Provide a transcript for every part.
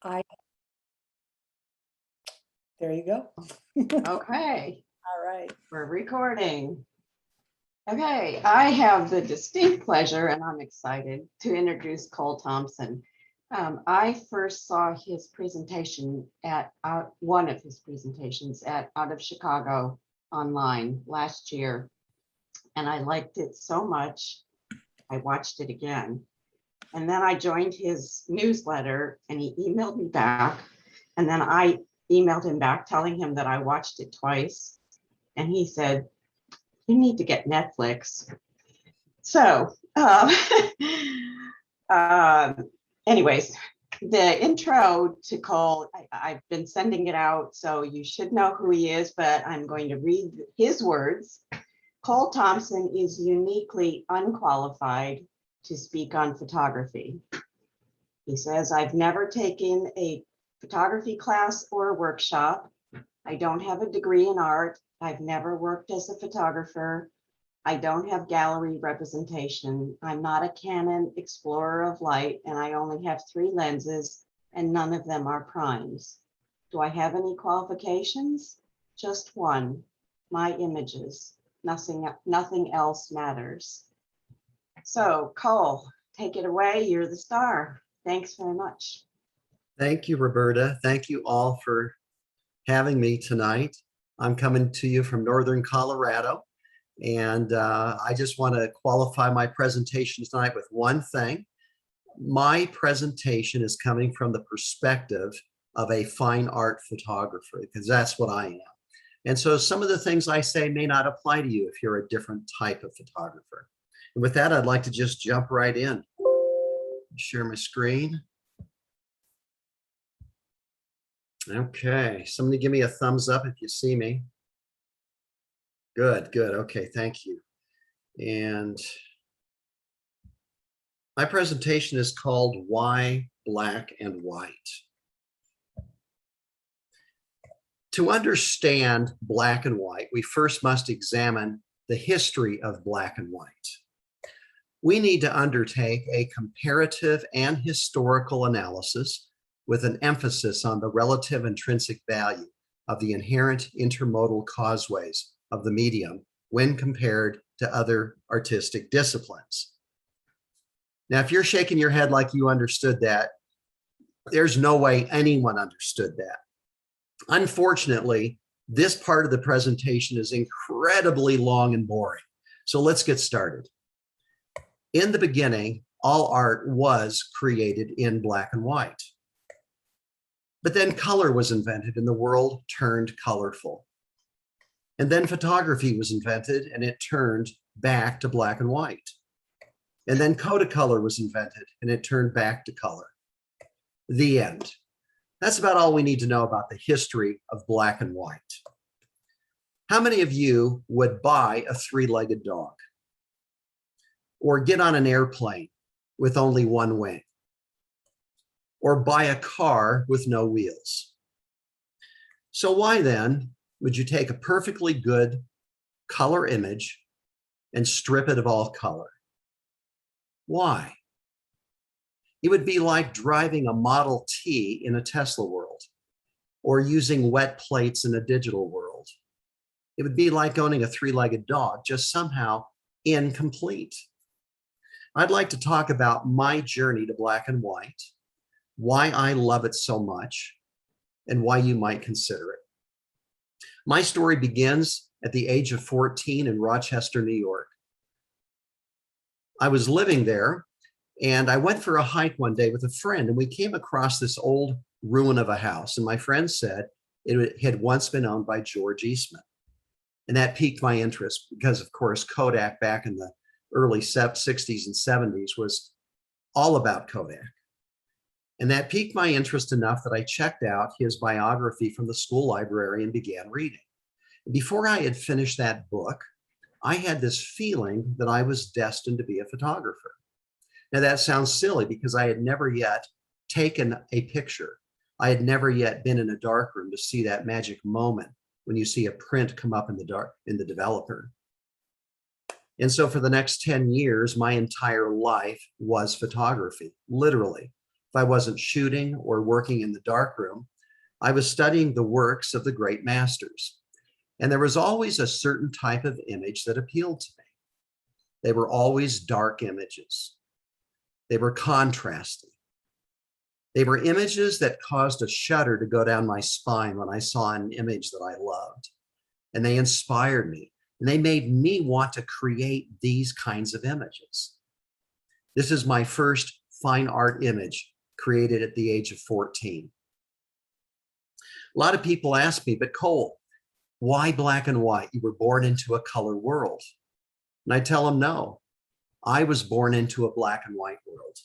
I, there you go. Okay, All right. we're recording. Okay, I have the distinct pleasure, and I'm excited to introduce Cole Thompson. I first saw his presentation at one of his presentations at out of Chicago online last year, and I liked it so much. I watched it again, and then I joined his newsletter, and he emailed me back, and then I emailed him back telling him that I watched it twice, and he said, "You need to get Netflix." So, anyways, the intro to Cole, I've been sending it out, so you should know who he is, but I'm going to read his words. Cole Thompson is uniquely unqualified to speak on photography. He says, "I've never taken a photography class or a workshop. I don't have a degree in art. I've never worked as a photographer. I don't have gallery representation. I'm not a Canon explorer of light, and I only have 3 lenses, and none of them are primes. Do I have any qualifications? Just one, my images. Nothing else matters." So, Cole, take it away. You're the star. Thanks very much. Thank you, Roberta. Thank you all for having me tonight. I'm coming to you from Northern Colorado, and I just want to qualify my presentation tonight with one thing. My presentation is coming from the perspective of a fine art photographer, because that's what I am. And so some of the things I say may not apply to you if you're a different type of photographer. And with that, I'd like to just jump right in. Share my screen. Okay, somebody give me a thumbs up if you see me. Good, good. Okay, thank you. And my presentation is called Why Black and White. To understand black and white, we first must examine the history of black and white. We need to undertake a comparative and historical analysis with an emphasis on the relative intrinsic value of the inherent intermodal causeways of the medium when compared to other artistic disciplines. Now, if you're shaking your head like you understood that, there's no way anyone understood that. Unfortunately, this part of the presentation is incredibly long and boring. So let's get started. In the beginning, all art was created in black and white. But then color was invented and the world turned colorful. And then photography was invented and it turned back to black and white. And then Kodacolor was invented and it turned back to color. The end. That's about all we need to know about the history of black and white. How many of you would buy a 3-legged dog? Or get on an airplane with only one wing? Or buy a car with no wheels? So why then would you take a perfectly good color image and strip it of all color? Why? It would be like driving a Model T in a Tesla world, or using wet plates in a digital world. It would be like owning a 3-legged dog, just somehow incomplete. I'd like to talk about my journey to black and white, why I love it so much, and why you might consider it. My story begins at the age of 14 in Rochester, New York. I was living there, and I went for a hike one day with a friend, and we came across this old ruin of a house, and my friend said it had once been owned by George Eastman. And that piqued my interest because, of course, Kodak back in the early 60s and 70s was all about Kodak. And that piqued my interest enough that I checked out his biography from the school library and began reading. Before I had finished that book, I had this feeling that I was destined to be a photographer. Now that sounds silly because I had never yet taken a picture. I had never yet been in a darkroom to see that magic moment when you see a print come up in the dark in the developer. And so for the next 10 years, my entire life was photography, literally. If I wasn't shooting or working in the darkroom, I was studying the works of the great masters. And there was always a certain type of image that appealed to me. They were always dark images. They were contrasting. They were images that caused a shudder to go down my spine when I saw an image that I loved. And they inspired me. And they made me want to create these kinds of images. This is my first fine art image created at the age of 14. A lot of people ask me, but Cole, why black and white? You were born into a color world. And I tell them, no, I was born into a black and white world.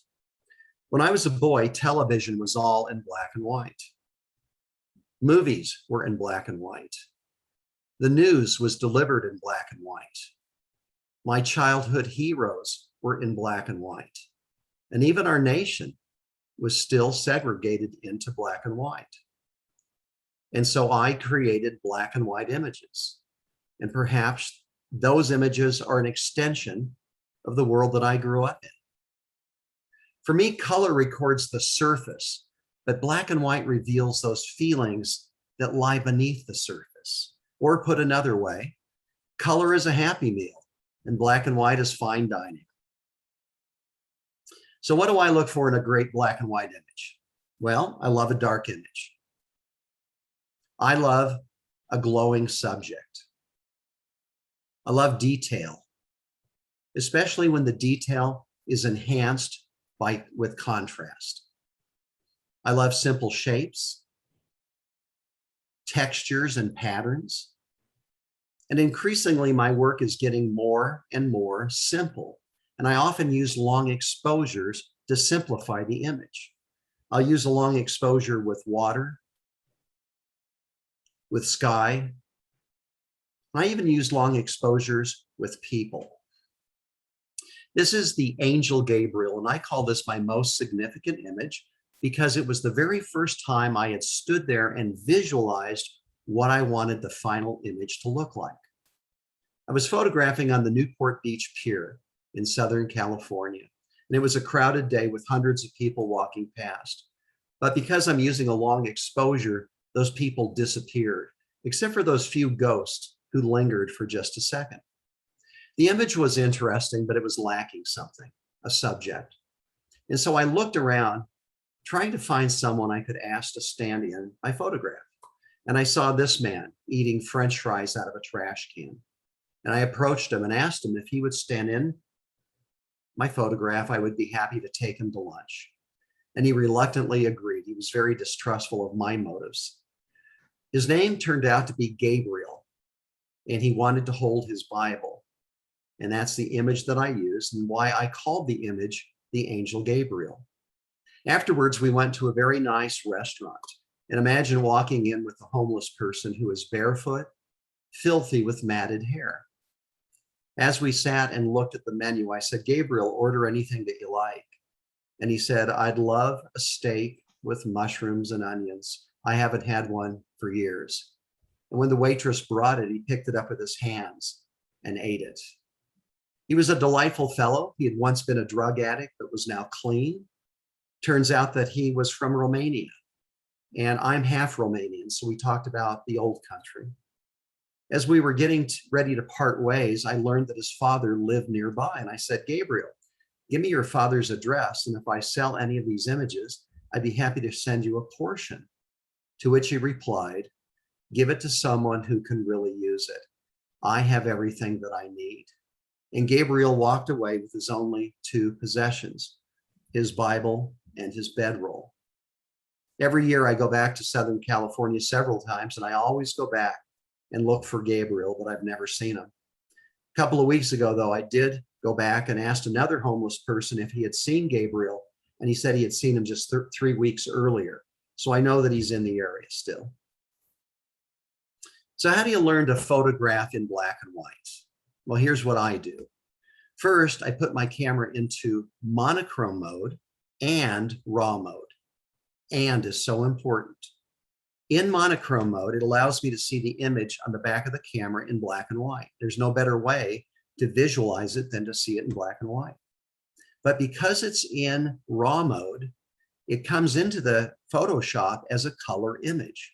When I was a boy, television was all in black and white. Movies were in black and white. The news was delivered in black and white. My childhood heroes were in black and white. And even our nation was still segregated into black and white. And so I created black and white images. And perhaps those images are an extension of the world that I grew up in. For me, color records the surface, but black and white reveals those feelings that lie beneath the surface. Or put another way, color is a happy meal and black and white is fine dining. So what do I look for in a great black and white image? Well, I love a dark image. I love a glowing subject. I love detail, especially when the detail is enhanced with contrast. I love simple shapes, textures, and patterns. And increasingly, my work is getting more and more simple. And I often use long exposures to simplify the image. I'll use a long exposure with water, with sky. I even use long exposures with people. This is the angel Gabriel, and I call this my most significant image because it was the very first time I had stood there and visualized what I wanted the final image to look like. I was photographing on the Newport Beach Pier in Southern California, and it was a crowded day with hundreds of people walking past. But because I'm using a long exposure, those people disappeared, except for those few ghosts who lingered for just a second. The image was interesting, but it was lacking something, a subject. And so I looked around, trying to find someone I could ask to stand in my photograph. And I saw this man eating French fries out of a trash can. And I approached him and asked him if he would stand in my photograph. I would be happy to take him to lunch. And he reluctantly agreed. He was very distrustful of my motives. His name turned out to be Gabriel, and he wanted to hold his Bible. And that's the image that I used and why I called the image the angel Gabriel. Afterwards, we went to a very nice restaurant. And imagine walking in with a homeless person who is barefoot, filthy with matted hair. As we sat and looked at the menu, I said, Gabriel, order anything that you like. And he said, I'd love a steak with mushrooms and onions. I haven't had one for years. And when the waitress brought it, he picked it up with his hands and ate it. He was a delightful fellow. He had once been a drug addict, but was now clean. Turns out that he was from Romania. And I'm half Romanian, so we talked about the old country. As we were getting ready to part ways, I learned that his father lived nearby. And I said, Gabriel, give me your father's address. And if I sell any of these images, I'd be happy to send you a portion. To which he replied, give it to someone who can really use it. I have everything that I need. And Gabriel walked away with his only two possessions, his Bible and his bedroll. Every year I go back to Southern California several times, and I always go back and look for Gabriel, but I've never seen him. A couple of weeks ago, though, I did go back and asked another homeless person if he had seen Gabriel, and he said he had seen him just 3 weeks earlier. So I know that he's in the area still. So how do you learn to photograph in black and white? Well, here's what I do. First, I put my camera into monochrome mode and raw mode. And is so important. In monochrome mode, it allows me to see the image on the back of the camera in black and white. There's no better way to visualize it than to see it in black and white. But because it's in raw mode, it comes into the Photoshop as a color image.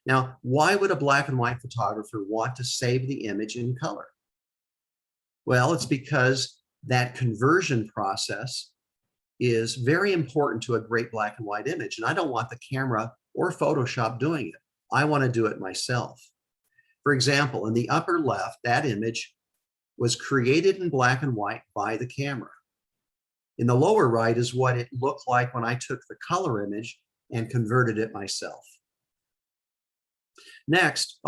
Now, why would a black and white photographer want to save the image in color? Well, it's because that conversion process is very important to a great black and white image. And I don't want the camera or Photoshop doing it. I want to do it myself. For example, in the upper left, that image was created in black and white by the camera. In the lower right is what it looked like when I took the color image and converted it myself. Next,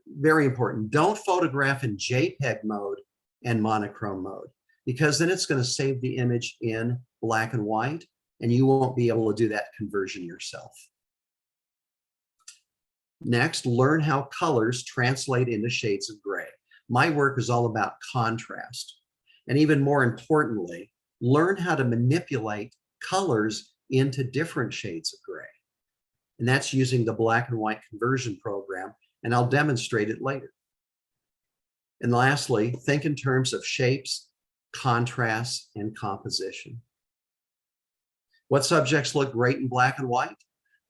very important, don't photograph in JPEG mode and monochrome mode, because then it's going to save the image in black and white, and you won't be able to do that conversion yourself. Next, learn how colors translate into shades of gray. My work is all about contrast. And even more importantly, learn how to manipulate colors into different shades of gray. And that's using the black and white conversion program, and I'll demonstrate it later. And lastly, think in terms of shapes, contrasts, and composition. What subjects look great in black and white?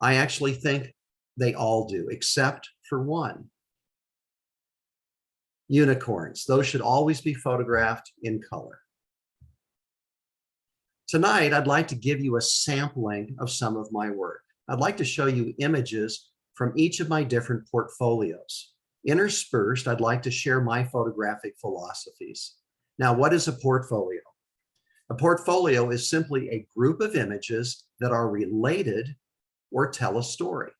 I actually think they all do, except for one. Unicorns. Those should always be photographed in color. Tonight, I'd like to give you a sampling of some of my work. I'd like to show you images from each of my different portfolios. Interspersed, I'd like to share my photographic philosophies. Now, what is a portfolio? A portfolio is simply a group of images that are related or tell a story.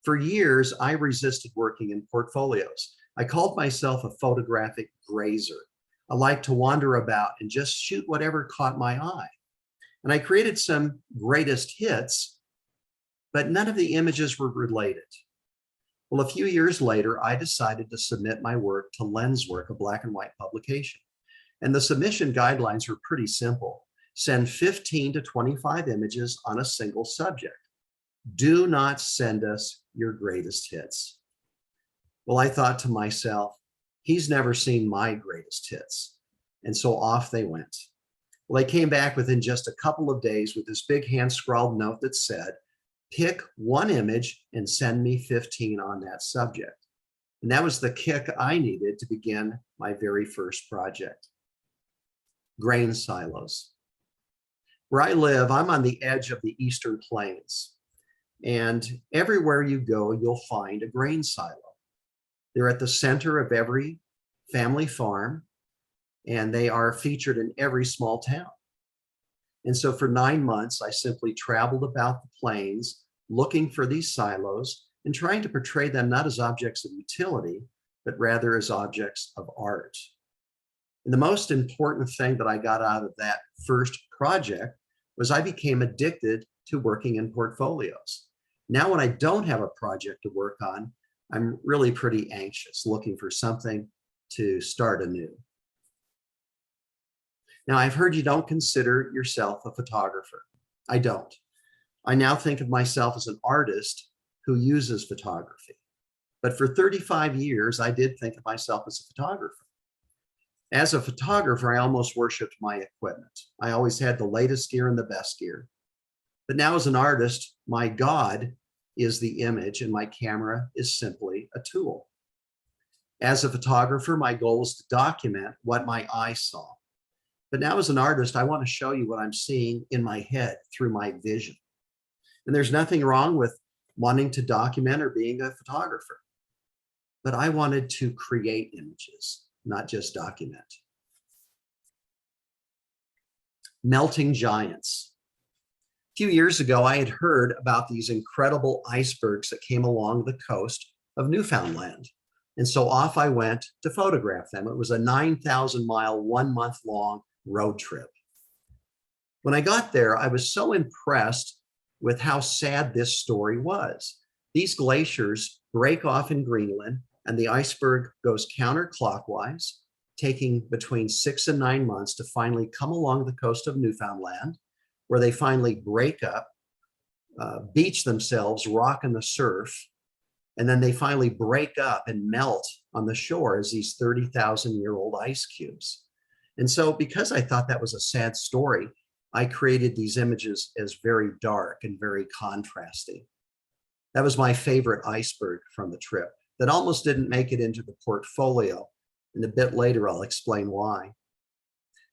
For years, I resisted working in portfolios. I called myself a photographic grazer. I like to wander about and just shoot whatever caught my eye. And I created some greatest hits, but none of the images were related. Well, a few years later, I decided to submit my work to Lenswork, a black and white publication. And the submission guidelines were pretty simple. Send 15 to 25 images on a single subject. Do not send us your greatest hits. Well, I thought to myself, he's never seen my greatest hits. And so off they went. Well, they came back within just a couple of days with this big hand scrawled note that said, pick one image and send me 15 on that subject. And that was the kick I needed to begin my very first project. Grain silos. Where I live, I'm on the edge of the Eastern Plains. And everywhere you go, you'll find a grain silo. They're at the center of every family farm, and they are featured in every small town. And so for 9 months, I simply traveled about the plains looking for these silos and trying to portray them not as objects of utility, but rather as objects of art. And the most important thing that I got out of that first project was I became addicted to working in portfolios. Now, when I don't have a project to work on, I'm really pretty anxious, looking for something to start anew. Now, I've heard you don't consider yourself a photographer. I don't. I now think of myself as an artist who uses photography. But for 35 years, I did think of myself as a photographer. As a photographer, I almost worshiped my equipment. I always had the latest gear and the best gear. But now as an artist, my God is the image and my camera is simply a tool. As a photographer, my goal is to document what my eye saw. But now as an artist, I want to show you what I'm seeing in my head through my vision. And there's nothing wrong with wanting to document or being a photographer. But I wanted to create images, not just document. Melting giants. A few years ago, I had heard about these incredible icebergs that came along the coast of Newfoundland. And so off I went to photograph them. It was a 9,000-mile, 1-month-long road trip. When I got there, I was so impressed with how sad this story was. These glaciers break off in Greenland, and the iceberg goes counterclockwise, taking between 6 and 9 months to finally come along the coast of Newfoundland, where they finally break up, beach themselves, rock in the surf, and then they finally break up and melt on the shore as these 30,000-year-old ice cubes. And so because I thought that was a sad story, I created these images as very dark and very contrasting. That was my favorite iceberg from the trip that almost didn't make it into the portfolio. And a bit later, I'll explain why.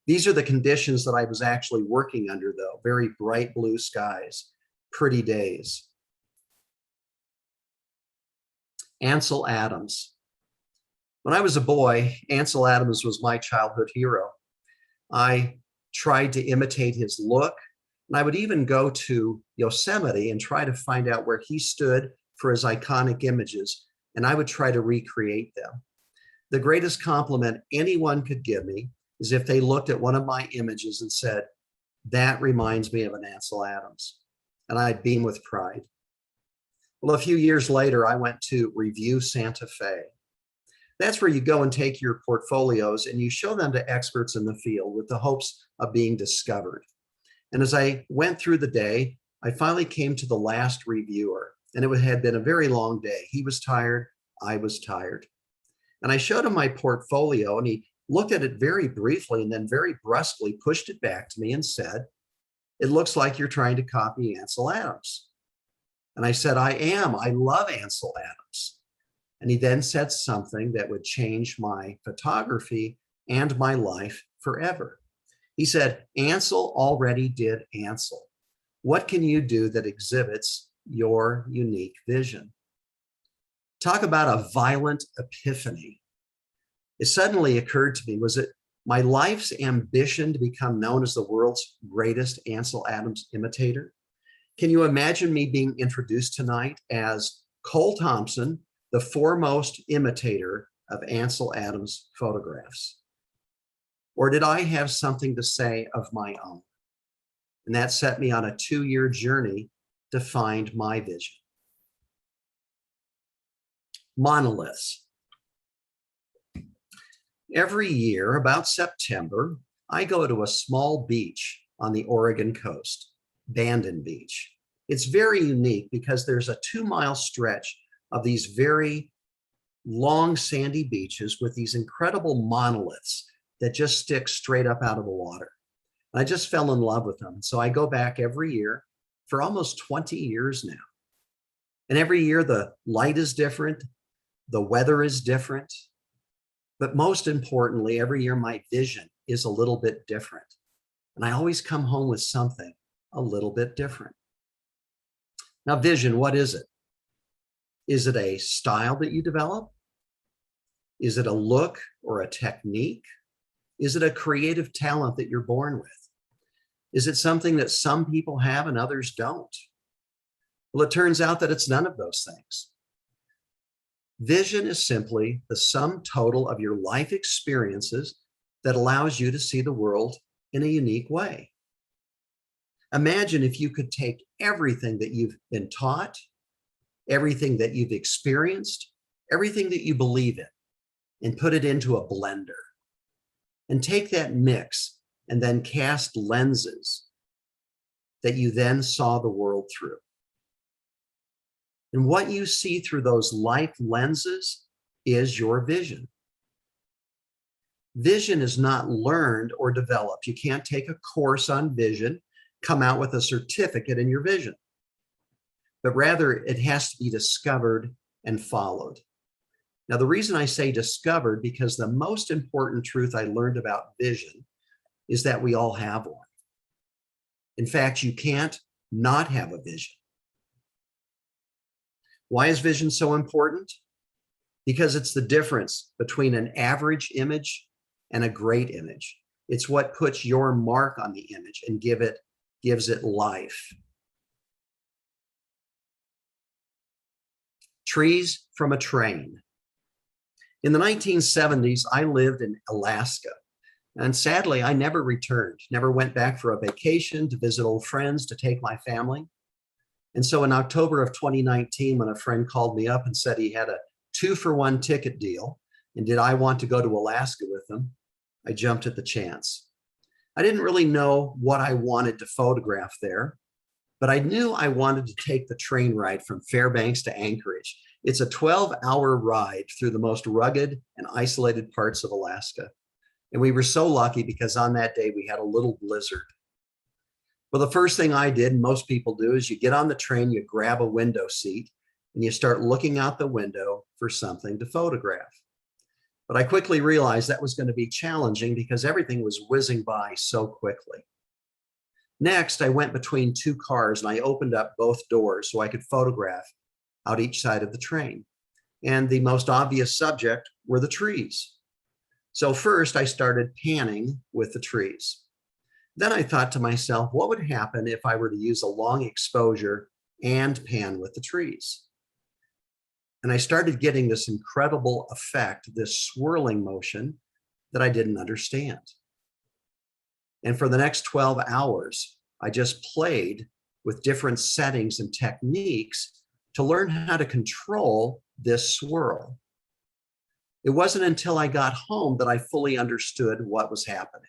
These are the conditions that I was actually working under, though. Very bright blue skies, pretty days. Ansel Adams. When I was a boy, Ansel Adams was my childhood hero. I tried to imitate his look, and I would even go to Yosemite and try to find out where he stood for his iconic images, and I would try to recreate them. The greatest compliment anyone could give me is if they looked at one of my images and said, "That reminds me of an Ansel Adams," and I'd beam with pride. Well, a few years later, I went to Review Santa Fe. That's where you go and take your portfolios and you show them to experts in the field with the hopes of being discovered. And as I went through the day, I finally came to the last reviewer, and it had been a very long day. He was tired, I was tired. And I showed him my portfolio, and he looked at it very briefly and then very brusquely pushed it back to me and said, "It looks like you're trying to copy Ansel Adams." And I said, "I am. I love Ansel Adams." And he then said something that would change my photography and my life forever. He said, "Ansel already did Ansel. What can you do that exhibits your unique vision?" Talk about a violent epiphany. It suddenly occurred to me, was it my life's ambition to become known as the world's greatest Ansel Adams imitator? Can you imagine me being introduced tonight as Cole Thompson, the foremost imitator of Ansel Adams photographs? Or did I have something to say of my own? And that set me on a 2-year journey to find my vision. Monoliths. Every year, about September, I go to a small beach on the Oregon coast, Bandon Beach. It's very unique because there's a 2-mile stretch of these very long sandy beaches with these incredible monoliths that just stick straight up out of the water. I just fell in love with them. So I go back every year for almost 20 years now. And every year the light is different, the weather is different, but most importantly, every year my vision is a little bit different. And I always come home with something a little bit different. Now, vision, what is it? Is it a style that you develop? Is it a look or a technique? Is it a creative talent that you're born with? Is it something that some people have and others don't? Well, it turns out that it's none of those things. Vision is simply the sum total of your life experiences that allows you to see the world in a unique way. Imagine if you could take everything that you've been taught, everything that you've experienced, everything that you believe in, and put it into a blender. And take that mix and then cast lenses that you then saw the world through. And what you see through those life lenses is your vision. Vision is not learned or developed. You can't take a course on vision, come out with a certificate in your vision, but rather it has to be discovered and followed. Now, the reason I say discovered, because the most important truth I learned about vision is that we all have one. In fact, you can't not have a vision. Why is vision so important? Because it's the difference between an average image and a great image. It's what puts your mark on the image and gives it life. Trees from a train. In the 1970s, I lived in Alaska, and sadly, I never returned, never went back for a vacation to visit old friends, to take my family. And so in October of 2019, when a friend called me up and said he had a 2-for-1 ticket deal, and did I want to go to Alaska with him, I jumped at the chance. I didn't really know what I wanted to photograph there, but I knew I wanted to take the train ride from Fairbanks to Anchorage. It's a 12-hour ride through the most rugged and isolated parts of Alaska. And we were so lucky because on that day we had a little blizzard. Well, the first thing I did, and most people do, is you get on the train, you grab a window seat, and you start looking out the window for something to photograph. But I quickly realized that was going to be challenging because everything was whizzing by so quickly. Next, I went between two cars and I opened up both doors so I could photograph out each side of the train. And the most obvious subject were the trees. So first I started panning with the trees. Then I thought to myself, what would happen if I were to use a long exposure and pan with the trees? And I started getting this incredible effect, this swirling motion that I didn't understand. And for the next 12 hours, I just played with different settings and techniques to learn how to control this swirl. It wasn't until I got home that I fully understood what was happening.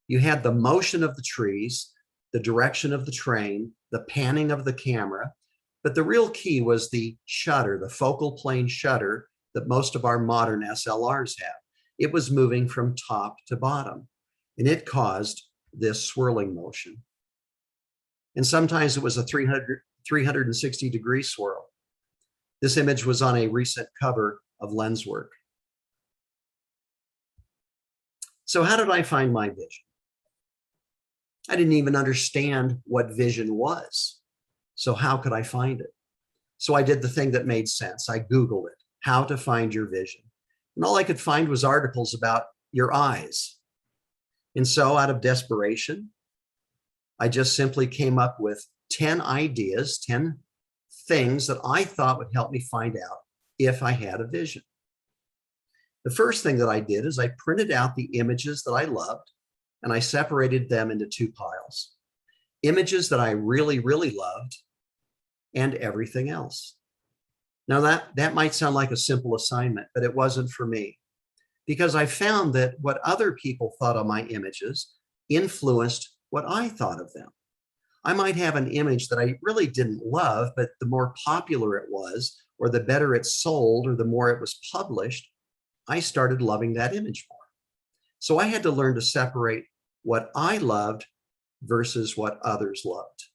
You had the motion of the trees, the direction of the train, the panning of the camera, but the real key was the shutter, the focal plane shutter that most of our modern SLRs have. It was moving from top to bottom, and it caused this swirling motion. And sometimes it was a 360-degree swirl. This image was on a recent cover of Lenswork. So how did I find my vision? I didn't even understand what vision was. So how could I find it? So I did the thing that made sense. I Googled it, how to find your vision. And all I could find was articles about your eyes. And so out of desperation, I just simply came up with 10 ideas, 10 things that I thought would help me find out if I had a vision. The first thing that I did is I printed out the images that I loved and I separated them into two piles. Images that I really, really loved and everything else. Now that might sound like a simple assignment, but it wasn't for me because I found that what other people thought of my images influenced what I thought of them. I might have an image that I really didn't love, but the more popular it was, or the better it sold, or the more it was published, I started loving that image more. So I had to learn to separate what I loved versus what others loved.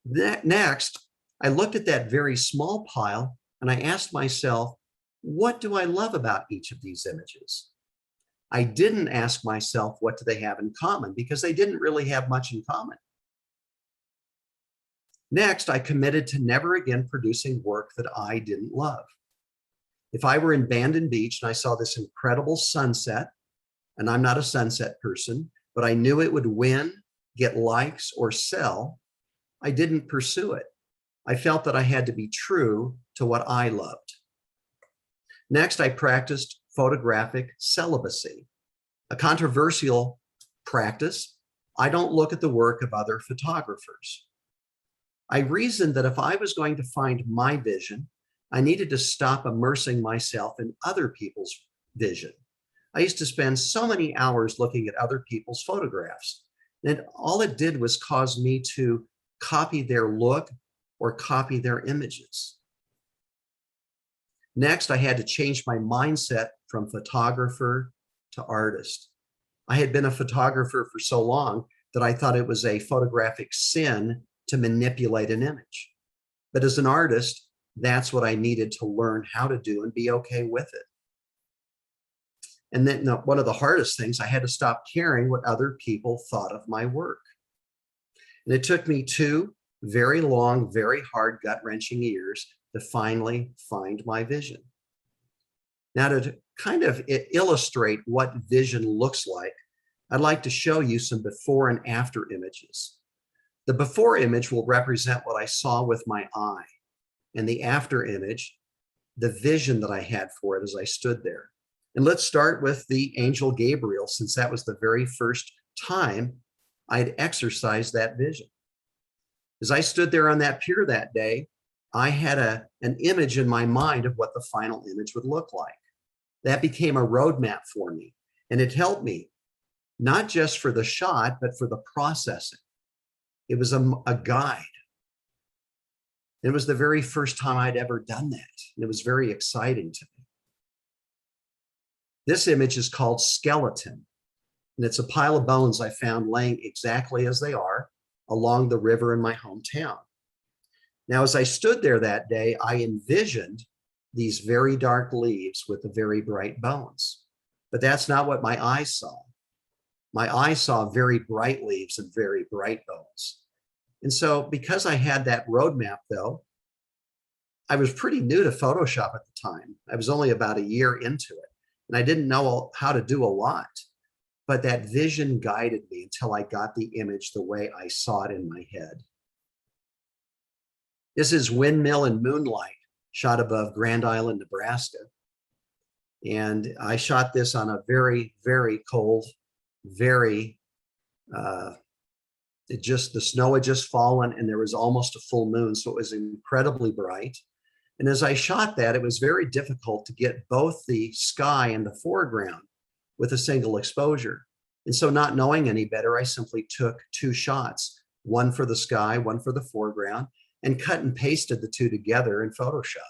Next, I looked at that very small pile and I asked myself, what do I love about each of these images? I didn't ask myself, what do they have in common? Because they didn't really have much in common. Next, I committed to never again producing work that I didn't love. If I were in Bandon Beach and I saw this incredible sunset, and I'm not a sunset person, but I knew it would win, get likes, or sell, I didn't pursue it. I felt that I had to be true to what I loved. Next, I practiced photographic celibacy, a controversial practice. I don't look at the work of other photographers. I reasoned that if I was going to find my vision, I needed to stop immersing myself in other people's vision. I used to spend so many hours looking at other people's photographs, and all it did was cause me to copy their look or copy their images. Next, I had to change my mindset from photographer to artist. I had been a photographer for so long that I thought it was a photographic sin to manipulate an image. But as an artist, that's what I needed to learn how to do and be okay with it. And then one of the hardest things, I had to stop caring what other people thought of my work. And it took me 2 very long, very hard, gut-wrenching years to finally find my vision. Now, to kind of illustrate what vision looks like, I'd like to show you some before and after images. The before image will represent what I saw with my eye, and the after image, the vision that I had for it as I stood there. And let's start with the angel Gabriel, since that was the very first time I'd exercised that vision. As I stood there on that pier that day, I had an image in my mind of what the final image would look like. That became a roadmap for me, and it helped me, not just for the shot, but for the processing. It was a guide. It was the very first time I'd ever done that, and it was very exciting to me. This image is called Skeleton. And it's a pile of bones I found laying exactly as they are along the river in my hometown. Now, as I stood there that day, I envisioned these very dark leaves with the very bright bones. But that's not what my eyes saw. My eyes saw very bright leaves and very bright bones. And so because I had that roadmap, though, I was pretty new to Photoshop at the time. I was only about a year into it, and I didn't know how to do a lot. But that vision guided me until I got the image the way I saw it in my head. This is Windmill and Moonlight, shot above Grand Island, Nebraska. And I shot this on a very, very cold, very, the snow had just fallen and there was almost a full moon. So it was incredibly bright. And as I shot that, it was very difficult to get both the sky and the foreground with a single exposure. And so not knowing any better, I simply took two shots, one for the sky, one for the foreground, and cut and pasted the two together in Photoshop.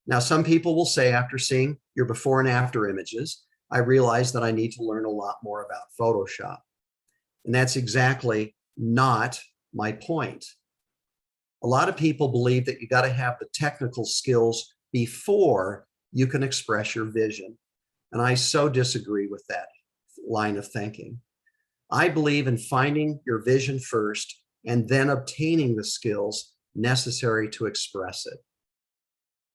Now, some people will say after seeing your before and after images, I realized that I need to learn a lot more about Photoshop. And that's exactly not my point. A lot of people believe that you got to have the technical skills before you can express your vision. And I so disagree with that line of thinking. I believe in finding your vision first and then obtaining the skills necessary to express it.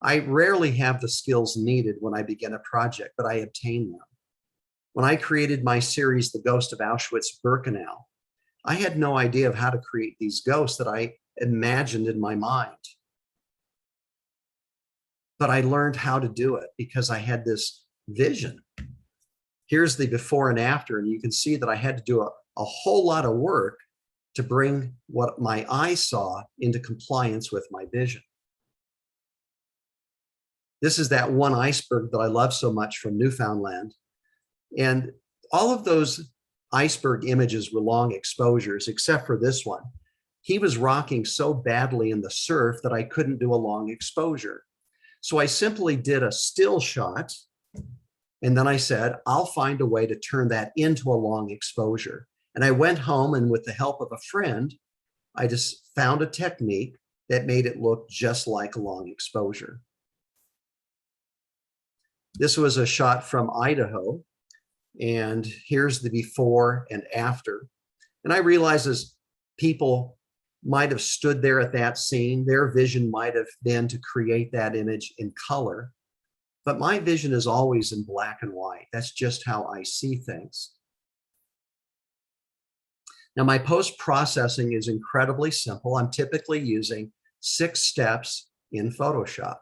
I rarely have the skills needed when I begin a project, but I obtain them. When I created my series, The Ghosts of Auschwitz-Birkenau, I had no idea of how to create these ghosts that I imagined in my mind. But I learned how to do it because I had this vision. Here's the before and after, and you can see that I had to do a whole lot of work to bring what my eye saw into compliance with my vision. This is that one iceberg that I love so much from Newfoundland. And all of those iceberg images were long exposures, except for this one. He was rocking so badly in the surf that I couldn't do a long exposure. So I simply did a still shot. And then I said, I'll find a way to turn that into a long exposure. And I went home, and with the help of a friend, I just found a technique that made it look just like a long exposure. This was a shot from Idaho. And here's the before and after. And I realized as people might have stood there at that scene, their vision might have been to create that image in color. But my vision is always in black and white. That's just how I see things. Now, my post-processing is incredibly simple. I'm typically using 6 steps in Photoshop.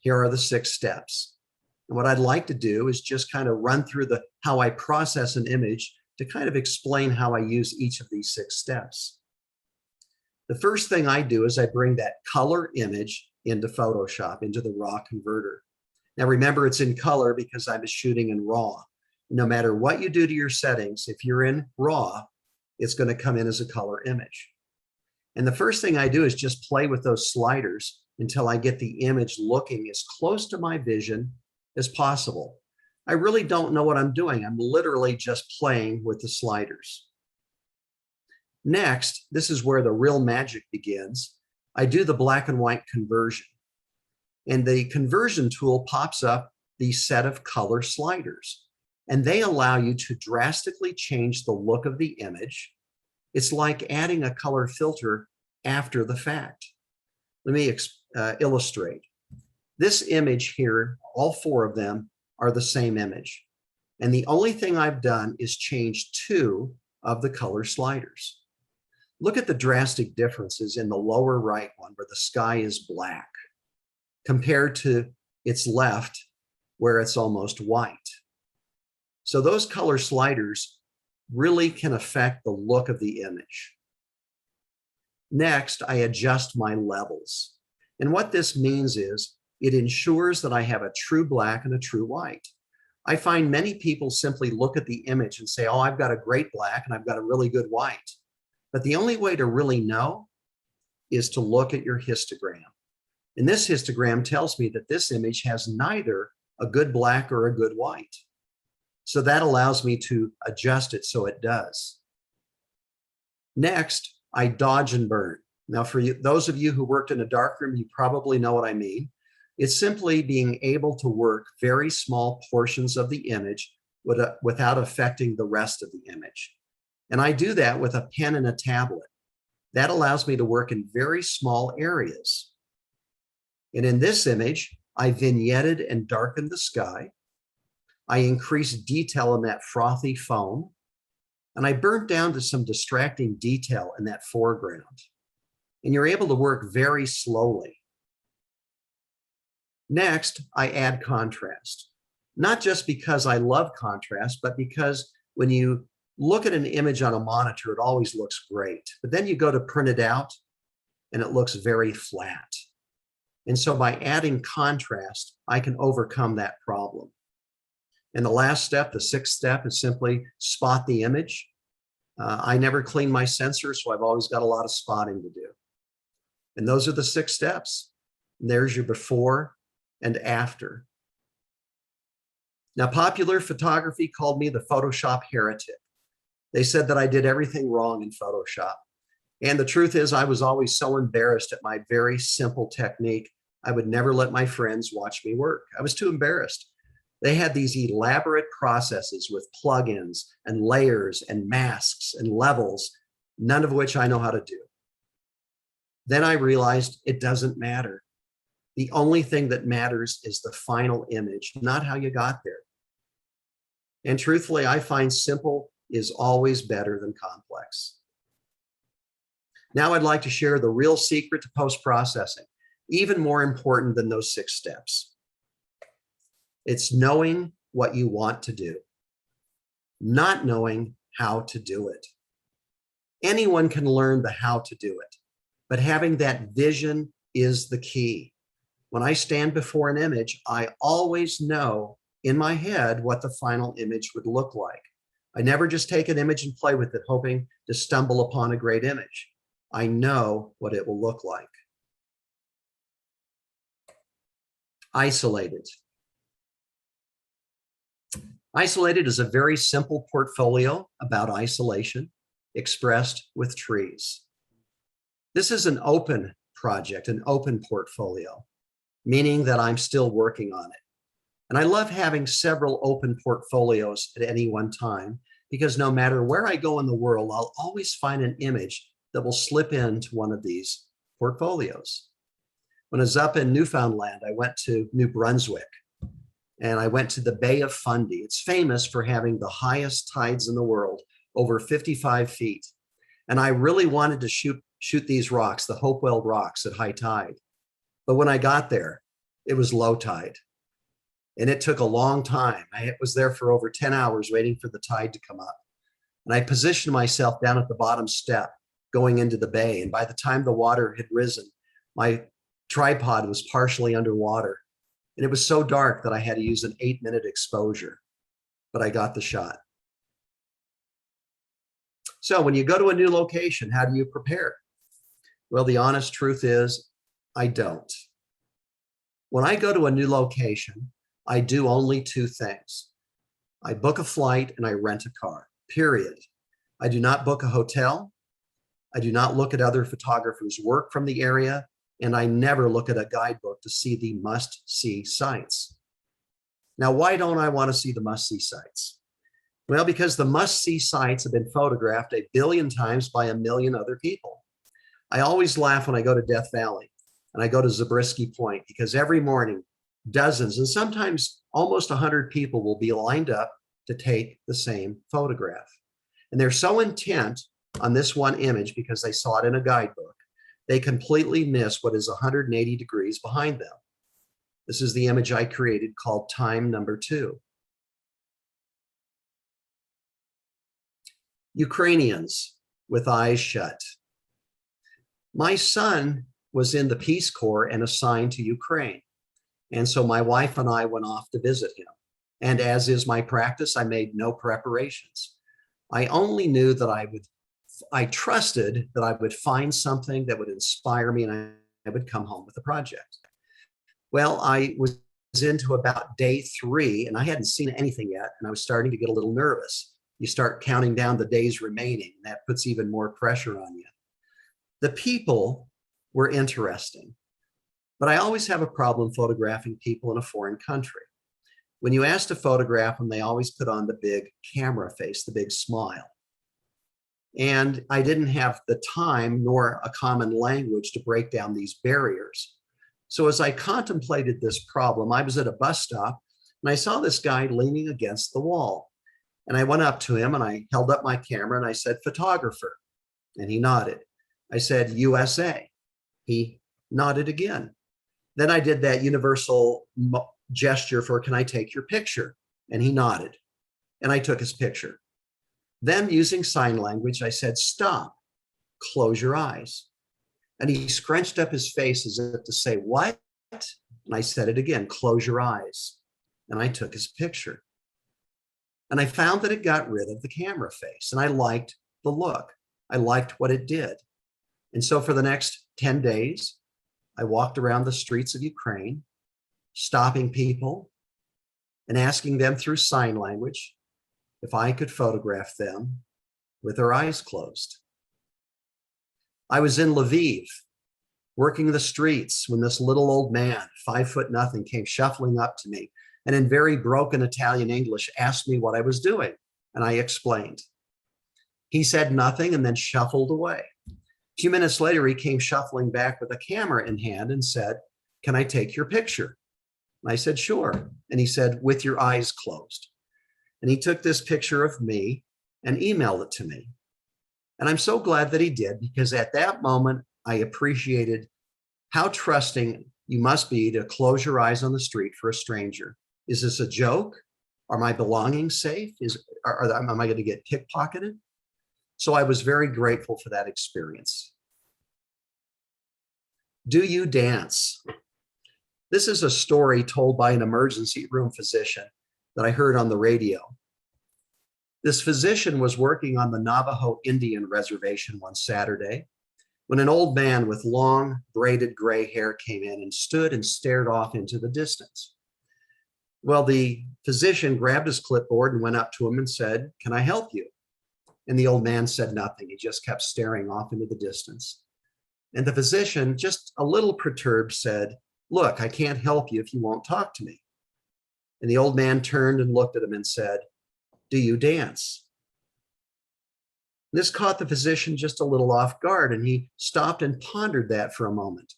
Here are the 6 steps. And what I'd like to do is just kind of run through how I process an image to kind of explain how I use each of these 6 steps. The first thing I do is I bring that color image into Photoshop, into the raw converter. Now remember, it's in color because I was shooting in raw. No matter what you do to your settings, if you're in raw, it's going to come in as a color image. And the first thing I do is just play with those sliders until I get the image looking as close to my vision as possible. I really don't know what I'm doing. I'm literally just playing with the sliders. Next, this is where the real magic begins. I do the black and white conversion. And the conversion tool pops up the set of color sliders. And they allow you to drastically change the look of the image. It's like adding a color filter after the fact. Let me illustrate. This image here, all 4 of them are the same image. And the only thing I've done is change 2 of the color sliders. Look at the drastic differences in the lower right one where the sky is black compared to its left where it's almost white. So those color sliders really can affect the look of the image. Next, I adjust my levels. And what this means is it ensures that I have a true black and a true white. I find many people simply look at the image and say, oh, I've got a great black and I've got a really good white. But the only way to really know is to look at your histogram. And this histogram tells me that this image has neither a good black or a good white. So that allows me to adjust it so it does. Next, I dodge and burn. Now, for you, those of you who worked in a darkroom, you probably know what I mean. It's simply being able to work very small portions of the image without affecting the rest of the image. And I do that with a pen and a tablet. That allows me to work in very small areas. And in this image, I vignetted and darkened the sky. I increased detail in that frothy foam. And I burnt down to some distracting detail in that foreground. And you're able to work very slowly. Next, I add contrast. Not just because I love contrast, but because when you look at an image on a monitor, it always looks great. But then you go to print it out and it looks very flat. And so by adding contrast, I can overcome that problem. And the last step, the sixth step, is simply spot the image. I never clean my sensor, so I've always got a lot of spotting to do. And those are the 6 steps. And there's your before and after. Now, popular photography called me the Photoshop heretic. They said that I did everything wrong in Photoshop. And the truth is, I was always so embarrassed at my very simple technique, I would never let my friends watch me work. I was too embarrassed. They had these elaborate processes with plugins and layers and masks and levels, none of which I know how to do. Then I realized it doesn't matter. The only thing that matters is the final image, not how you got there. And truthfully, I find simple is always better than complex. Now I'd like to share the real secret to post-processing, even more important than those 6 steps. It's knowing what you want to do, not knowing how to do it. Anyone can learn the how to do it, but having that vision is the key. When I stand before an image, I always know in my head what the final image would look like. I never just take an image and play with it, hoping to stumble upon a great image. I know what it will look like. Isolated. Isolated is a very simple portfolio about isolation expressed with trees. This is an open project, an open portfolio, meaning that I'm still working on it. And I love having several open portfolios at any one time, because no matter where I go in the world, I'll always find an image that will slip into one of these portfolios. When I was up in Newfoundland, I went to New Brunswick and I went to the Bay of Fundy. It's famous for having the highest tides in the world, over 55 feet. And I really wanted to shoot these rocks, the Hopewell rocks, at high tide. But when I got there, it was low tide. And it took a long time. I was there for over 10 hours waiting for the tide to come up. And I positioned myself down at the bottom step going into the bay. And by the time the water had risen, my tripod was partially underwater. And it was so dark that I had to use an 8-minute exposure, but I got the shot. So when you go to a new location, how do you prepare? Well, the honest truth is, I don't. When I go to a new location, I do only 2 things. I book a flight and I rent a car, period. I do not book a hotel. I do not look at other photographers' work from the area, and I never look at a guidebook to see the must-see sites. Now, why don't I want to see the must-see sites? Well, because the must-see sites have been photographed 1 billion times by 1 million other people. I always laugh when I go to Death Valley and I go to Zabriskie Point, because every morning, dozens and sometimes almost 100 people will be lined up to take the same photograph. And they're so intent on this one image because they saw it in a guidebook, they completely miss what is 180 degrees behind them. This is the image I created called Time Number 2. Ukrainians with eyes shut. My son was in the Peace Corps and assigned to Ukraine. And so my wife and I went off to visit him. And as is my practice, I made no preparations. I only knew that I trusted that I would find something that would inspire me and I would come home with a project. Well, I was into about day 3 and I hadn't seen anything yet. And I was starting to get a little nervous. You start counting down the days remaining. And that puts even more pressure on you. The people were interesting, but I always have a problem photographing people in a foreign country. When you ask to photograph them, they always put on the big camera face, the big smile. And I didn't have the time nor a common language to break down these barriers. So as I contemplated this problem, I was at a bus stop and I saw this guy leaning against the wall. And I went up to him and I held up my camera and I said, "Photographer." And he nodded. I said, "USA." He nodded again. Then I did that universal gesture for, "Can I take your picture?" And he nodded. And I took his picture. Then using sign language, I said, "Stop, close your eyes." And he scrunched up his face as if to say, "What?" And I said it again, "Close your eyes." And I took his picture. And I found that it got rid of the camera face. And I liked the look. I liked what it did. And so for the next 10 days, I walked around the streets of Ukraine, stopping people and asking them through sign language if I could photograph them with their eyes closed. I was in Lviv, working the streets, when this little old man, 5'0" came shuffling up to me and in very broken Italian English asked me what I was doing. And I explained. He said nothing and then shuffled away. A few minutes later, he came shuffling back with a camera in hand and said, "Can I take your picture?" And I said, "Sure." And he said, "With your eyes closed." And he took this picture of me and emailed it to me. And I'm so glad that he did, because at that moment, I appreciated how trusting you must be to close your eyes on the street for a stranger. Is this a joke? Are my belongings safe? Am I going to get pickpocketed? So I was very grateful for that experience. Do you dance? This is a story told by an emergency room physician that I heard on the radio. This physician was working on the Navajo Indian reservation one Saturday when an old man with long braided gray hair came in and stood and stared off into the distance. Well, the physician grabbed his clipboard and went up to him and said, "Can I help you?" And the old man said nothing. He just kept staring off into the distance. And the physician, just a little perturbed, said, "Look, I can't help you if you won't talk to me." And the old man turned and looked at him and said, "Do you dance?" This caught the physician just a little off guard, and he stopped and pondered that for a moment.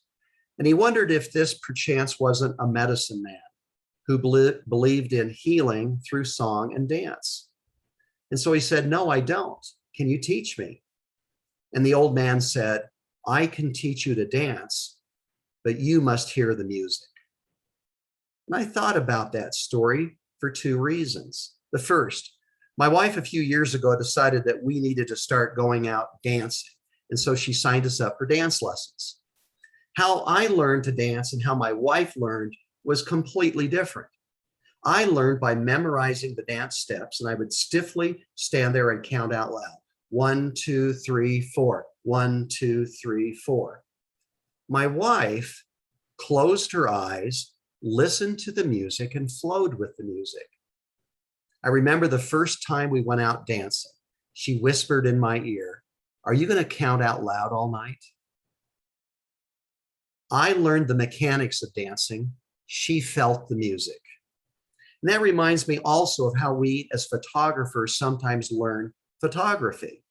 And he wondered if this perchance wasn't a medicine man who believed in healing through song and dance. And so he said, "No, I don't. Can you teach me?" And the old man said, "I can teach you to dance, but you must hear the music." And I thought about that story for 2 reasons. The first, my wife a few years ago decided that we needed to start going out dancing. And so she signed us up for dance lessons. How I learned to dance and how my wife learned was completely different. I learned by memorizing the dance steps, and I would stiffly stand there and count out loud. 1, 2, 3, 4. 1, 2, 3, 4. My wife closed her eyes, listened to the music, and flowed with the music. I remember the first time we went out dancing, she whispered in my ear, "Are you going to count out loud all night?" I learned the mechanics of dancing. She felt the music. And that reminds me also of how we as photographers sometimes learn photography.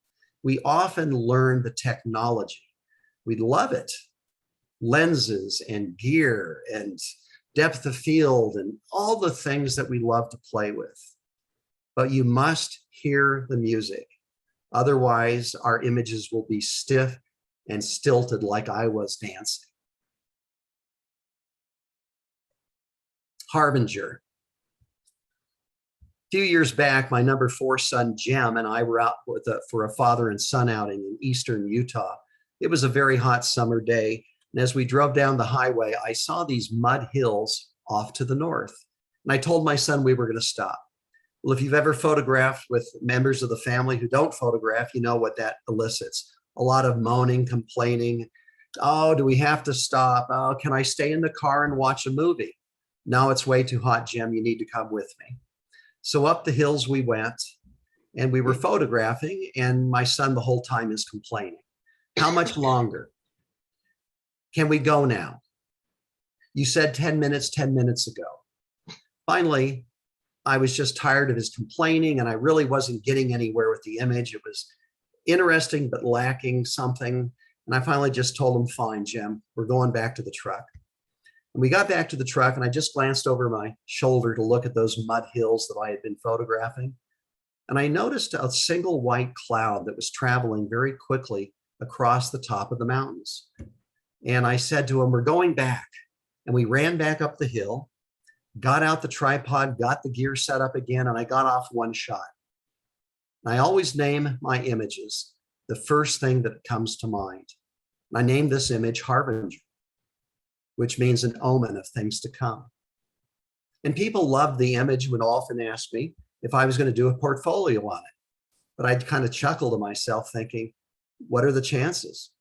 We often learn the technology. We love it. Lenses and gear and depth of field and all the things that we love to play with. But you must hear the music. Otherwise, our images will be stiff and stilted like I was dancing. Harbinger. A few years back, my number 4 son, Jem, and I were out for a father and son outing in eastern Utah. It was a very hot summer day. And as we drove down the highway, I saw these mud hills off to the north. And I told my son we were going to stop. Well, if you've ever photographed with members of the family who don't photograph, you know what that elicits. A lot of moaning, complaining. "Oh, do we have to stop? Oh, can I stay in the car and watch a movie?" No, it's way too hot, Jim. You need to come with me. So up the hills we went, and we were photographing, and my son the whole time is complaining. How much longer? Can we go now? You said 10 minutes, 10 minutes ago. Finally, I was just tired of his complaining, and I really wasn't getting anywhere with the image. It was interesting, but lacking something. And I finally just told him, fine, Jim, we're going back to the truck. And we got back to the truck, and I just glanced over my shoulder to look at those mud hills that I had been photographing. And I noticed a single white cloud that was traveling very quickly across the top of the mountains. And I said to him, we're going back. And we ran back up the hill, got out the tripod, got the gear set up again, and I got off one shot. And I always name my images the first thing that comes to mind. And I named this image Harbinger, which means an omen of things to come. And people loved the image, would often ask me if I was going to do a portfolio on it. But I'd kind of chuckle to myself thinking, what are the chances?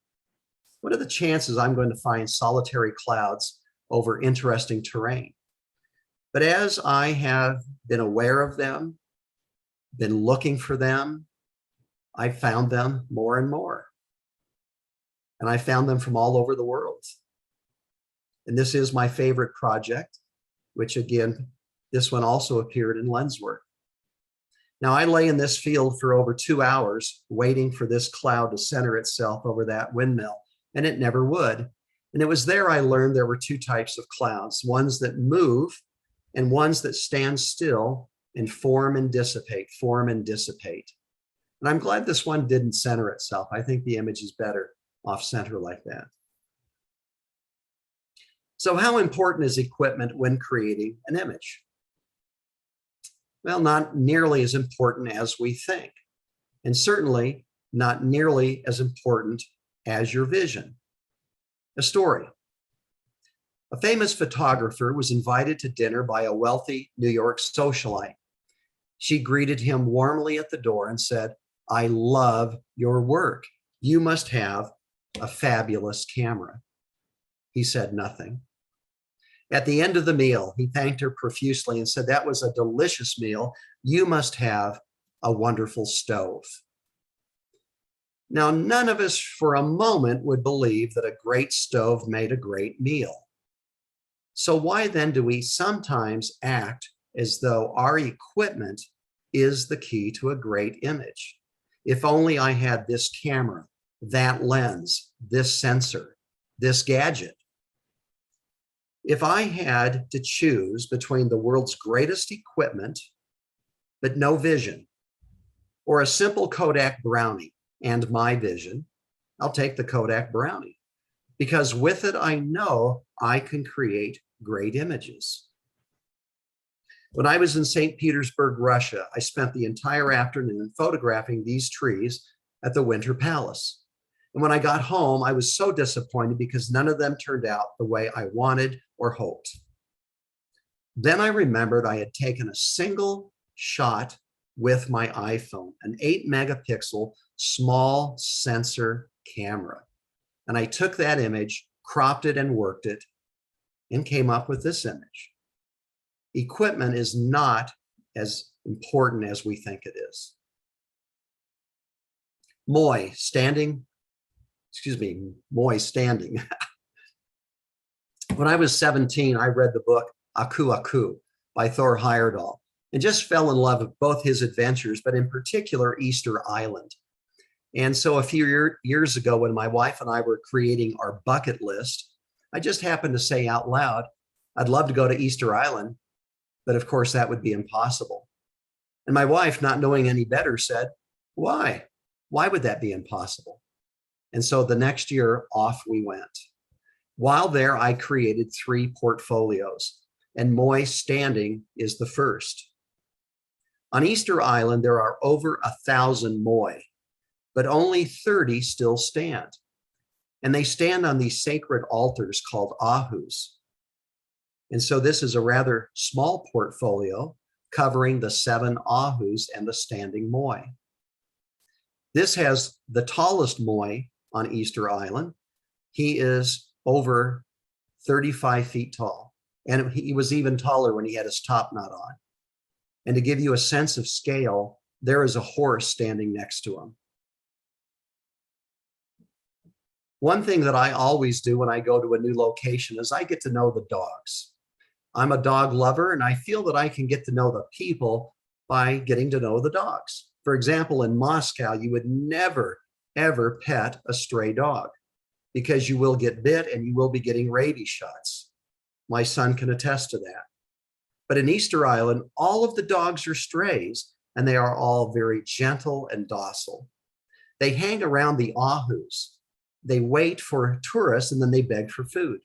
What are the chances I'm going to find solitary clouds over interesting terrain? But as I have been aware of them, been looking for them, I found them more and more. And I found them from all over the world. And this is my favorite project, which again, this one also appeared in Lenswork. Now I lay in this field for over 2 hours waiting for this cloud to center itself over that windmill, and it never would. And it was there I learned there were two types of clouds, ones that move and ones that stand still and form and dissipate, form and dissipate. And I'm glad this one didn't center itself. I think the image is better off center like that. So how important is equipment when creating an image? Well, not nearly as important as we think, and certainly not nearly as important as your vision. A story. A famous photographer was invited to dinner by a wealthy New York socialite. She greeted him warmly at the door and said, "I love your work. You must have a fabulous camera." He said nothing. At the end of the meal, he thanked her profusely and said, "That was a delicious meal. You must have a wonderful stove." Now, none of us for a moment would believe that a great stove made a great meal. So why then do we sometimes act as though our equipment is the key to a great image? If only I had this camera, that lens, this sensor, this gadget. If I had to choose between the world's greatest equipment, but no vision, or a simple Kodak Brownie and my vision, I'll take the Kodak Brownie, because with it, I know I can create great images. When I was in St. Petersburg, Russia, I spent the entire afternoon photographing these trees at the Winter Palace. And when I got home, I was so disappointed because none of them turned out the way I wanted or hoped. Then I remembered I had taken a single shot with my iPhone, an 8-megapixel small sensor camera. And I took that image, cropped it and worked it, and came up with this image. Equipment is not as important as we think it is. Moai standing. When I was 17, I read the book Aku Aku by Thor Heyerdahl and just fell in love with both his adventures, but in particular, Easter Island. And so a few years ago, when my wife and I were creating our bucket list, I just happened to say out loud, I'd love to go to Easter Island, but of course that would be impossible. And my wife, not knowing any better, said, why? Why would that be impossible? And so the next year, off we went. While there, I created 3 portfolios, and Moay standing is the first. On Easter Island, there are over 1,000 Moay, but only 30 still stand. And they stand on these sacred altars called ahus. And so this is a rather small portfolio covering the 7 ahus and the standing Moay. This has the tallest Moay on Easter Island. He is over 35 feet tall. And he was even taller when he had his top knot on. And to give you a sense of scale, there is a horse standing next to him. One thing that I always do when I go to a new location is I get to know the dogs. I'm a dog lover, and I feel that I can get to know the people by getting to know the dogs. For example, in Moscow, you would never, ever pet a stray dog because you will get bit and you will be getting rabies shots. My son can attest to that. But in Easter Island, all of the dogs are strays, and they are all very gentle and docile. They hang around the ahus. They wait for tourists, and then they beg for food.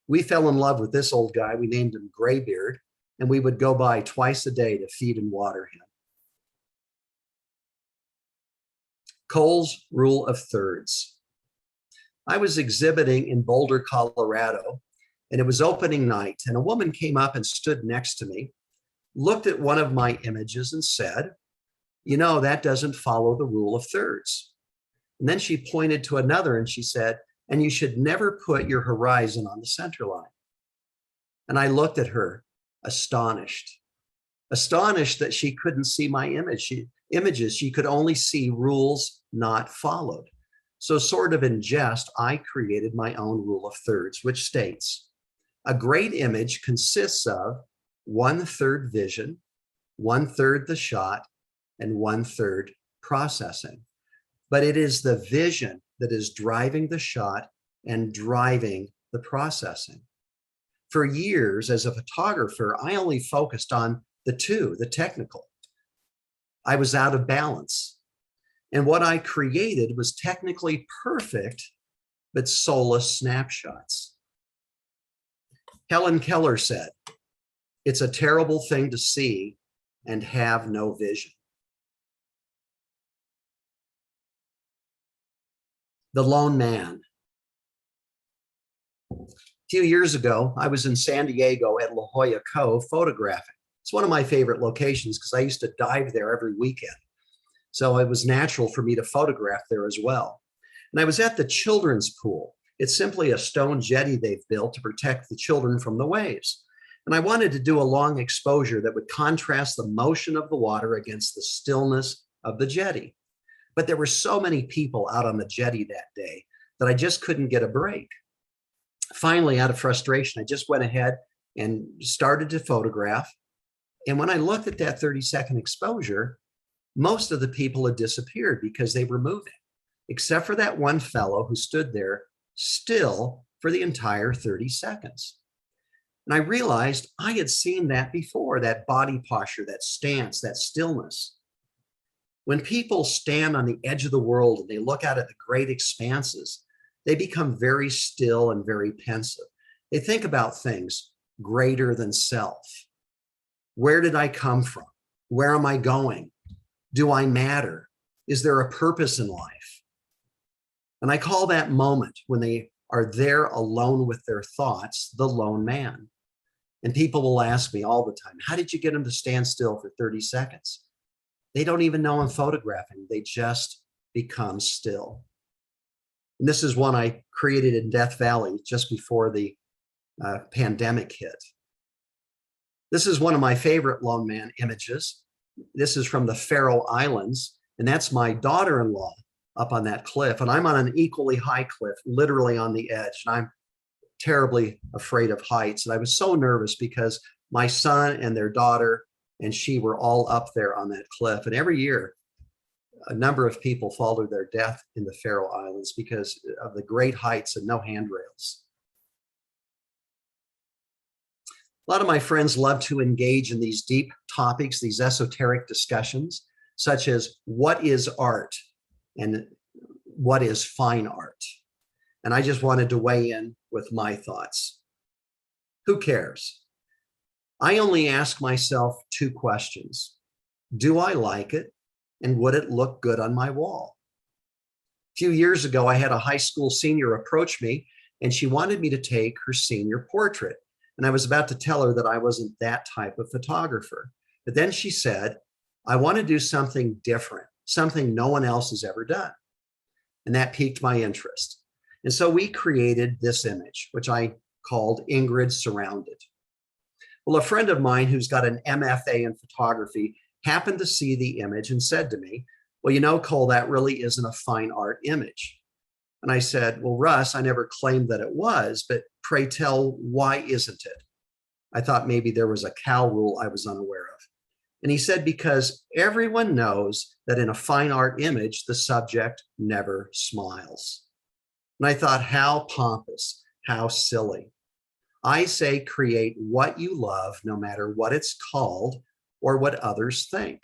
We fell in love with this old guy. We named him Graybeard, and we would go by twice a day to feed and water him. Cole's rule of thirds. I was exhibiting in Boulder, Colorado, and it was opening night, and a woman came up and stood next to me, looked at one of my images and said, "You know, that doesn't follow the rule of thirds." And then she pointed to another and she said, "And you should never put your horizon on the center line." And I looked at her, astonished that she couldn't see my images. She could only see rules not followed. So sort of in jest, I created my own rule of thirds, which states, a great image consists of 1/3 vision, 1/3 the shot, and 1/3 processing. But it is the vision that is driving the shot and driving the processing. For years as a photographer, I only focused on the technical. I was out of balance. And what I created was technically perfect, but soulless snapshots. Helen Keller said, "It's a terrible thing to see and have no vision." The lone man. A few years ago, I was in San Diego at La Jolla Cove photographing. It's one of my favorite locations because I used to dive there every weekend. So it was natural for me to photograph there as well. And I was at the children's pool. It's simply a stone jetty they've built to protect the children from the waves. And I wanted to do a long exposure that would contrast the motion of the water against the stillness of the jetty. But there were so many people out on the jetty that day that I just couldn't get a break. Finally, out of frustration, I just went ahead and started to photograph. And when I looked at that 30-second exposure, most of the people had disappeared because they were moving, except for that one fellow who stood there still for the entire 30 seconds. And I realized I had seen that before, that body posture, that stance, that stillness. When people stand on the edge of the world and they look out at the great expanses, they become very still and very pensive. They think about things greater than self. Where did I come from? Where am I going? Do I matter? Is there a purpose in life? And I call that moment when they are there alone with their thoughts, the lone man. And people will ask me all the time, how did you get them to stand still for 30 seconds? They don't even know I'm photographing. They just become still. And this is one I created in Death Valley just before the pandemic hit. This is one of my favorite lone man images. This is from the Faroe Islands, and that's my daughter-in-law up on that cliff. And I'm on an equally high cliff, literally on the edge. And I'm terribly afraid of heights. And I was so nervous because my son and their daughter and she were all up there on that cliff. And every year, a number of people fall to their death in the Faroe Islands because of the great heights and no handrails. A lot of my friends love to engage in these deep topics, these esoteric discussions, such as what is art and what is fine art. And I just wanted to weigh in with my thoughts. Who cares? I only ask myself two questions. Do I like it? And would it look good on my wall? A few years ago, I had a high school senior approach me, and she wanted me to take her senior portrait. And I was about to tell her that I wasn't that type of photographer. But then she said, I want to do something different, something no one else has ever done. And that piqued my interest. And so we created this image, which I called Ingrid Surrounded. Well, a friend of mine who's got an MFA in photography happened to see the image and said to me, well, you know, Cole, that really isn't a fine art image. And I said, well, Russ, I never claimed that it was, but pray tell, why isn't it? I thought maybe there was a cow rule I was unaware of. And he said, because everyone knows that in a fine art image, the subject never smiles. And I thought, how pompous, how silly. I say create what you love, no matter what it's called or what others think.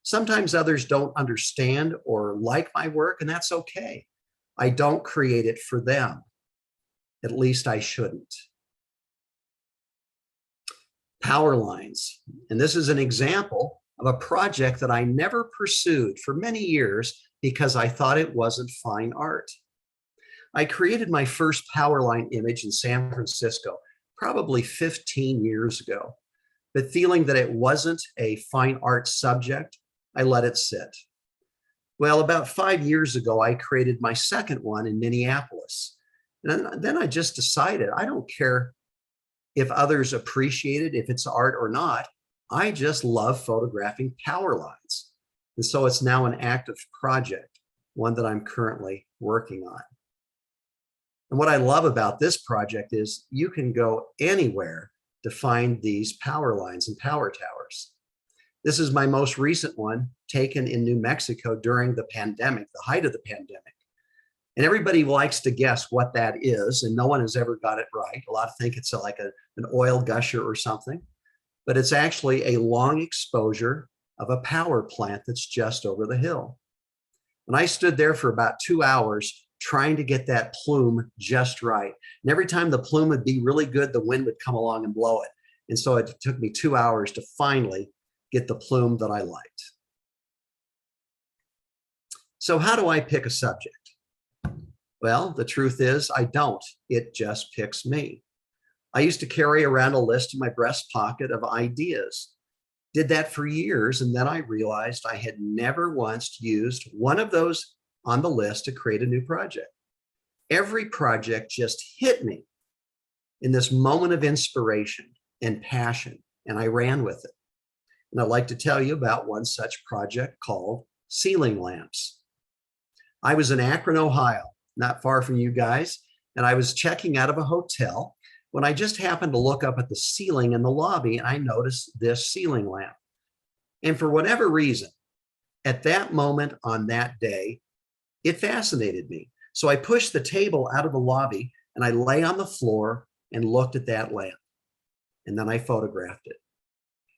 Sometimes others don't understand or like my work, and that's okay. I don't create it for them. At least I shouldn't. Power lines. And this is an example of a project that I never pursued for many years because I thought it wasn't fine art. I created my first power line image in San Francisco probably 15 years ago, but feeling that it wasn't a fine art subject, I let it sit. Well, about 5 years ago, I created my second one in Minneapolis. And then I just decided I don't care if others appreciate it, if it's art or not. I just love photographing power lines. And so it's now an active project, one that I'm currently working on. And what I love about this project is you can go anywhere to find these power lines and power towers. This is my most recent one taken in New Mexico during the pandemic, the height of the pandemic. And everybody likes to guess what that is, and no one has ever got it right. A lot think it's like an oil gusher or something, but it's actually a long exposure of a power plant that's just over the hill. And I stood there for about 2 hours trying to get that plume just right. And every time the plume would be really good, the wind would come along and blow it. And so it took me 2 hours to finally get the plume that I liked. So how do I pick a subject? Well, the truth is I don't. It just picks me. I used to carry around a list in my breast pocket of ideas. Did that for years, and then I realized I had never once used one of those on the list to create a new project. Every project just hit me in this moment of inspiration and passion, and I ran with it. And I'd like to tell you about one such project called ceiling lamps. I was in Akron, Ohio, not far from you guys, and I was checking out of a hotel when I just happened to look up at the ceiling in the lobby, and I noticed this ceiling lamp. And for whatever reason, at that moment on that day, it fascinated me. So I pushed the table out of the lobby and I lay on the floor and looked at that lamp. And then I photographed it.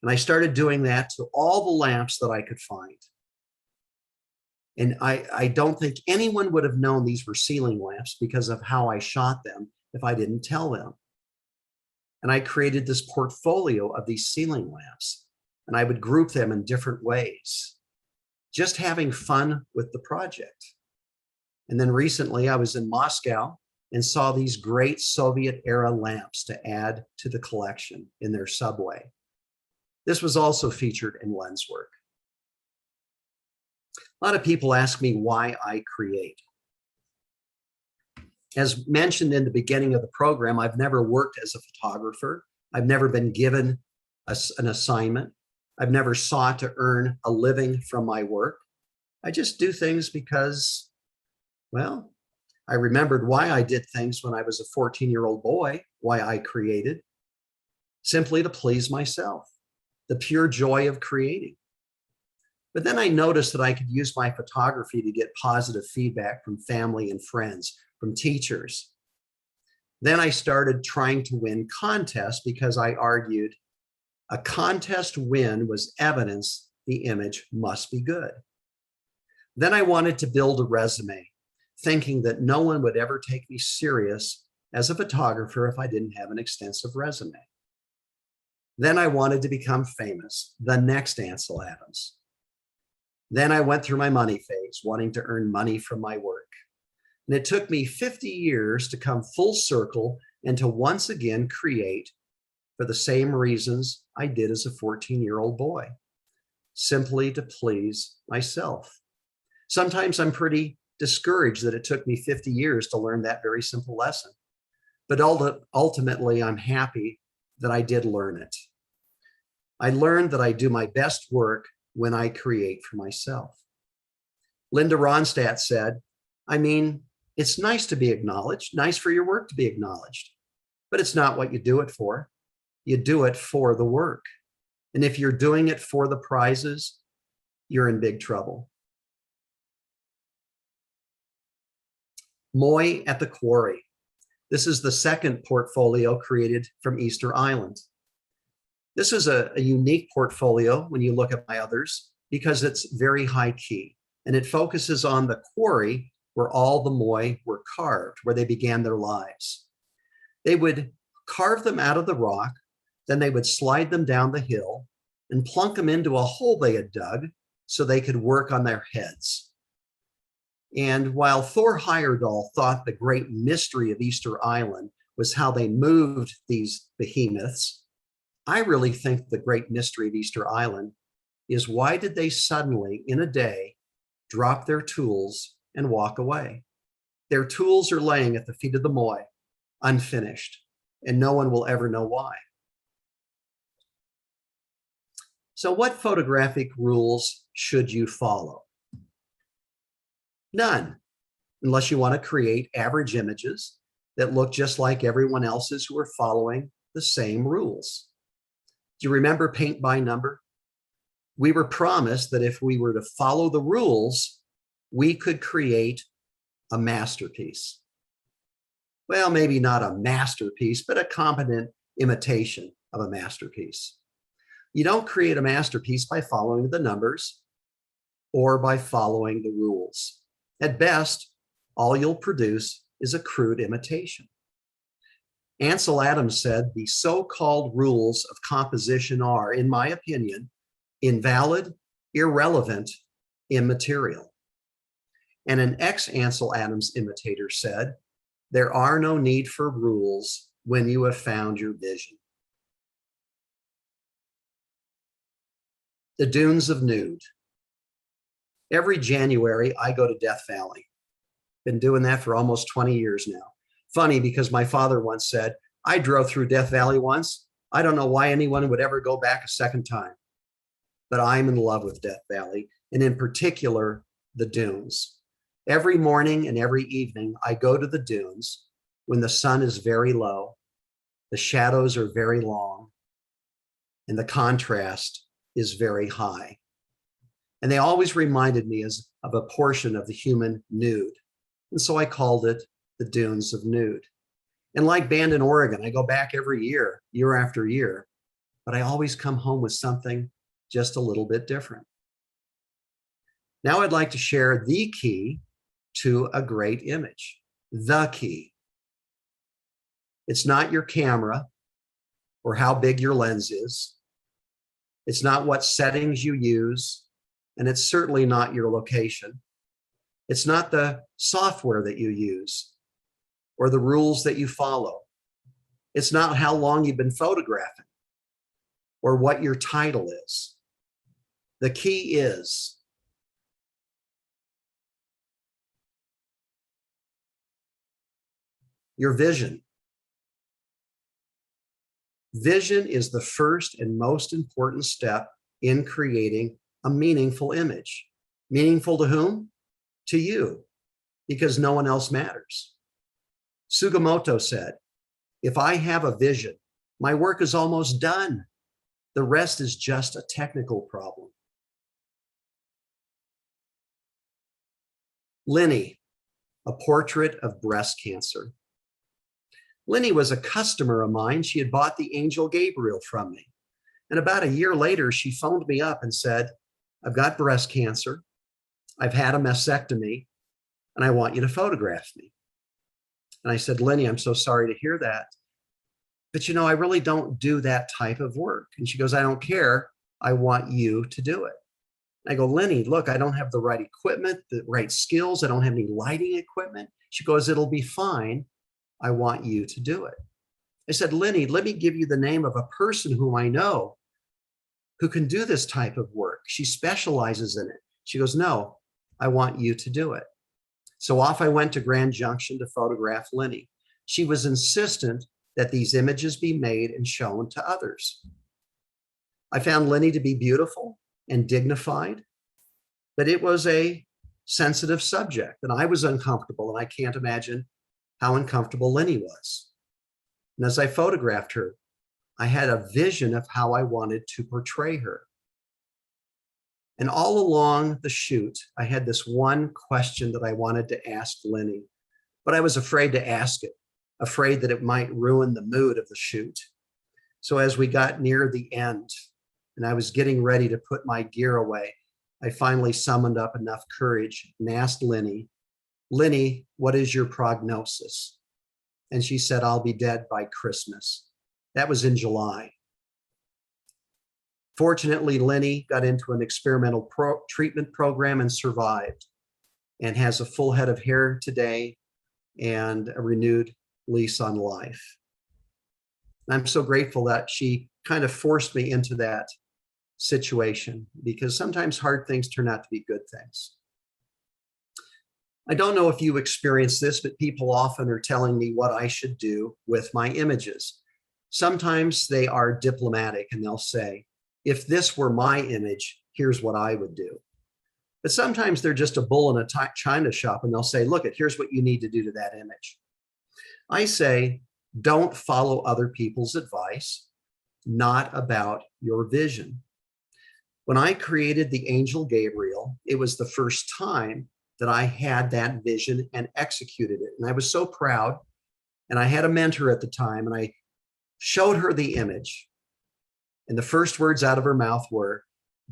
And I started doing that to all the lamps that I could find. And I don't think anyone would have known these were ceiling lamps because of how I shot them if I didn't tell them. And I created this portfolio of these ceiling lamps, and I would group them in different ways, just having fun with the project. And then recently I was in Moscow and saw these great Soviet era lamps to add to the collection in their subway. This was also featured in lens work. A lot of people ask me why I create. As mentioned in the beginning of the program, I've never worked as a photographer. I've never been given an assignment. I've never sought to earn a living from my work. I just do things because, well, I remembered why I did things when I was a 14-year-old boy, why I created, simply to please myself, the pure joy of creating. But then I noticed that I could use my photography to get positive feedback from family and friends, from teachers. Then I started trying to win contests because I argued a contest win was evidence the image must be good. Then I wanted to build a resume, thinking that no one would ever take me serious as a photographer if I didn't have an extensive resume. Then I wanted to become famous, the next Ansel Adams. Then I went through my money phase, wanting to earn money from my work. And it took me 50 years to come full circle and to once again create for the same reasons I did as a 14-year-old boy, simply to please myself. Sometimes I'm pretty discouraged that it took me 50 years to learn that very simple lesson. But ultimately, I'm happy that I did learn it. I learned that I do my best work when I create for myself. Linda Ronstadt said, I mean, it's nice to be acknowledged, nice for your work to be acknowledged, but it's not what you do it for. You do it for the work. And if you're doing it for the prizes, you're in big trouble. Moay at the Quarry. This is the second portfolio created from Easter Island. This is a unique portfolio when you look at my others because it's very high key and it focuses on the quarry where all the Moay were carved, where they began their lives. They would carve them out of the rock, then they would slide them down the hill and plunk them into a hole they had dug so they could work on their heads. And while Thor Heyerdahl thought the great mystery of Easter Island was how they moved these behemoths, I really think the great mystery of Easter Island is why did they suddenly, in a day, drop their tools and walk away? Their tools are laying at the feet of the Moay, unfinished, and no one will ever know why. So what photographic rules should you follow? None, unless you want to create average images that look just like everyone else's who are following the same rules. Do you remember paint by number? We were promised that if we were to follow the rules, we could create a masterpiece. Well, maybe not a masterpiece, but a competent imitation of a masterpiece. You don't create a masterpiece by following the numbers or by following the rules. At best, all you'll produce is a crude imitation. Ansel Adams said the so-called rules of composition are, in my opinion, invalid, irrelevant, immaterial. And an ex-Ansel Adams imitator said, there are no need for rules when you have found your vision. The Dunes of Nude. Every January, I go to Death Valley. Been doing that for almost 20 years now. Funny because my father once said, I drove through Death Valley once. I don't know why anyone would ever go back a second time. But I'm in love with Death Valley, and in particular, the dunes. Every morning and every evening, I go to the dunes when the sun is very low, the shadows are very long, and the contrast is very high. And they always reminded me of a portion of the human nude. And so I called it the Dunes of Nude. And like Band in Oregon, I go back every year, year after year, but I always come home with something just a little bit different. Now I'd like to share the key to a great image, the key. It's not your camera or how big your lens is. It's not what settings you use, and it's certainly not your location. It's not the software that you use or the rules that you follow. It's not how long you've been photographing or what your title is. The key is your vision. Vision is the first and most important step in creating a meaningful image. Meaningful to whom? To you, because no one else matters. Sugimoto said, if I have a vision, my work is almost done. The rest is just a technical problem. Linny, a portrait of breast cancer. Linny was a customer of mine. She had bought the Angel Gabriel from me. And about a year later, she phoned me up and said, I've got breast cancer. I've had a mastectomy, and I want you to photograph me. And I said, Linny, I'm so sorry to hear that. But I really don't do that type of work. And she goes, I don't care. I want you to do it. I go, Linny, look, I don't have the right equipment, the right skills. I don't have any lighting equipment. She goes, it'll be fine. I want you to do it. I said, Linny, let me give you the name of a person whom I know who can do this type of work. She specializes in it. She goes, no, I want you to do it. So off I went to Grand Junction to photograph Linny. She was insistent that these images be made and shown to others. I found Lenny to be beautiful and dignified, but it was a sensitive subject and I was uncomfortable, and I can't imagine how uncomfortable Lenny was. And as I photographed her, I had a vision of how I wanted to portray her. And all along the shoot, I had this one question that I wanted to ask Lenny, but I was afraid to ask it, afraid that it might ruin the mood of the shoot. So as we got near the end and I was getting ready to put my gear away, I finally summoned up enough courage and asked Lenny, what is your prognosis? And she said, I'll be dead by Christmas. That was in July. Fortunately, Lenny got into an experimental treatment program and survived, and has a full head of hair today and a renewed lease on life. And I'm so grateful that she kind of forced me into that situation, because sometimes hard things turn out to be good things. I don't know if you experience this, but people often are telling me what I should do with my images. Sometimes they are diplomatic and they'll say, if this were my image, here's what I would do. But sometimes they're just a bull in a china shop and they'll say, look, here's what you need to do to that image. I say, don't follow other people's advice, not about your vision. When I created the angel Gabriel, it was the first time that I had that vision and executed it. And I was so proud. And I had a mentor at the time, and I showed her the image. And the first words out of her mouth were,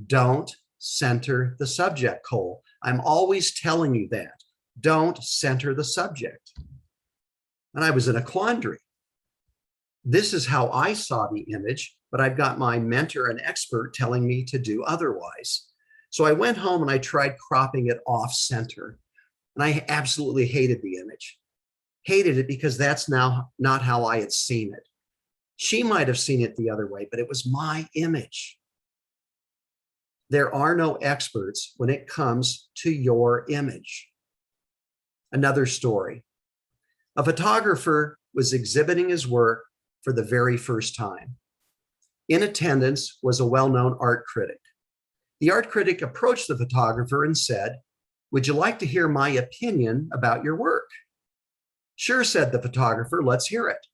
don't center the subject, Cole. I'm always telling you that. Don't center the subject. And I was in a quandary. This is how I saw the image, but I've got my mentor and expert telling me to do otherwise. So I went home and I tried cropping it off center. And I absolutely hated the image. Hated it because that's now not how I had seen it. She might have seen it the other way, but it was my image. There are no experts when it comes to your image. Another story. A photographer was exhibiting his work for the very first time. In attendance was a well-known art critic. The art critic approached the photographer and said, would you like to hear my opinion about your work? Sure, said the photographer, let's hear it.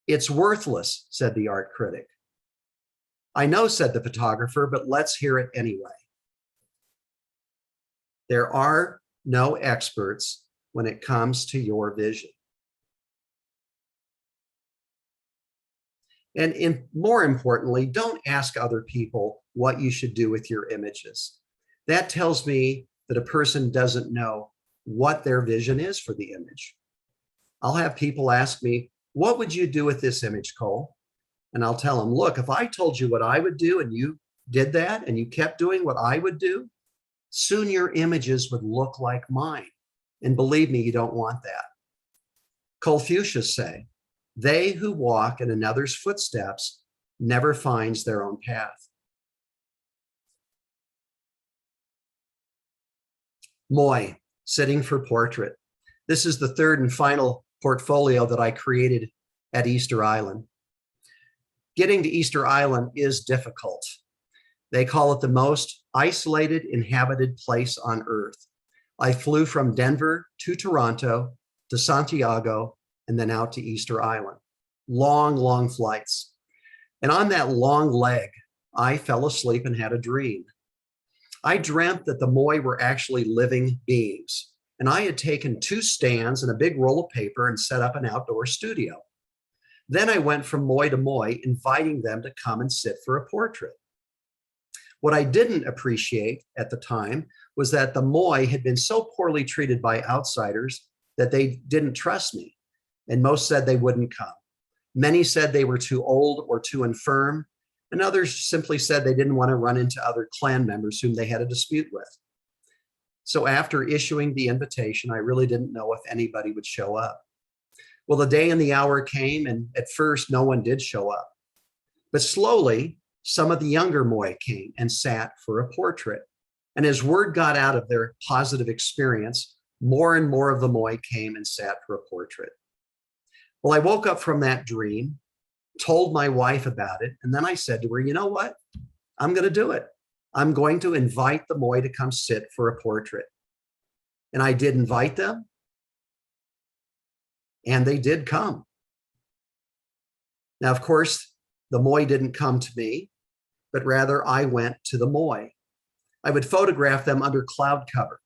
It's worthless, said the art critic. I know, said the photographer, but let's hear it anyway. There are no experts when it comes to your vision. And more importantly, don't ask other people what you should do with your images. That tells me that a person doesn't know what their vision is for the image. I'll have people ask me, what would you do with this image, Cole? And I'll tell them, look, if I told you what I would do and you did that and you kept doing what I would do, soon your images would look like mine. And believe me, you don't want that. Confucius say, they who walk in another's footsteps never finds their own path. Moai, sitting for portrait. This is the third and final portfolio that I created at Easter Island. Getting to Easter Island is difficult. They call it the most isolated inhabited place on earth. I flew from Denver to Toronto to Santiago and then out to Easter Island. Long, long flights. And on that long leg, I fell asleep and had a dream. I dreamt that the Moai were actually living beings. And I had taken 2 stands and a big roll of paper and set up an outdoor studio. Then I went from Moai to Moai, inviting them to come and sit for a portrait. What I didn't appreciate at the time was that the Moai had been so poorly treated by outsiders that they didn't trust me. And most said they wouldn't come. Many said they were too old or too infirm. And others simply said they didn't want to run into other clan members whom they had a dispute with. So after issuing the invitation, I really didn't know if anybody would show up. Well, the day and the hour came, and at first no one did show up. But slowly, some of the younger Moai came and sat for a portrait. And as word got out of their positive experience, more and more of the Moai came and sat for a portrait. Well, I woke up from that dream, told my wife about it, and then I said to her, you know what? I'm going to do it. I'm going to invite the Moai to come sit for a portrait. And I did invite them, and they did come. Now, of course, the Moai didn't come to me, but rather I went to the Moai. I would photograph them under cloud cover.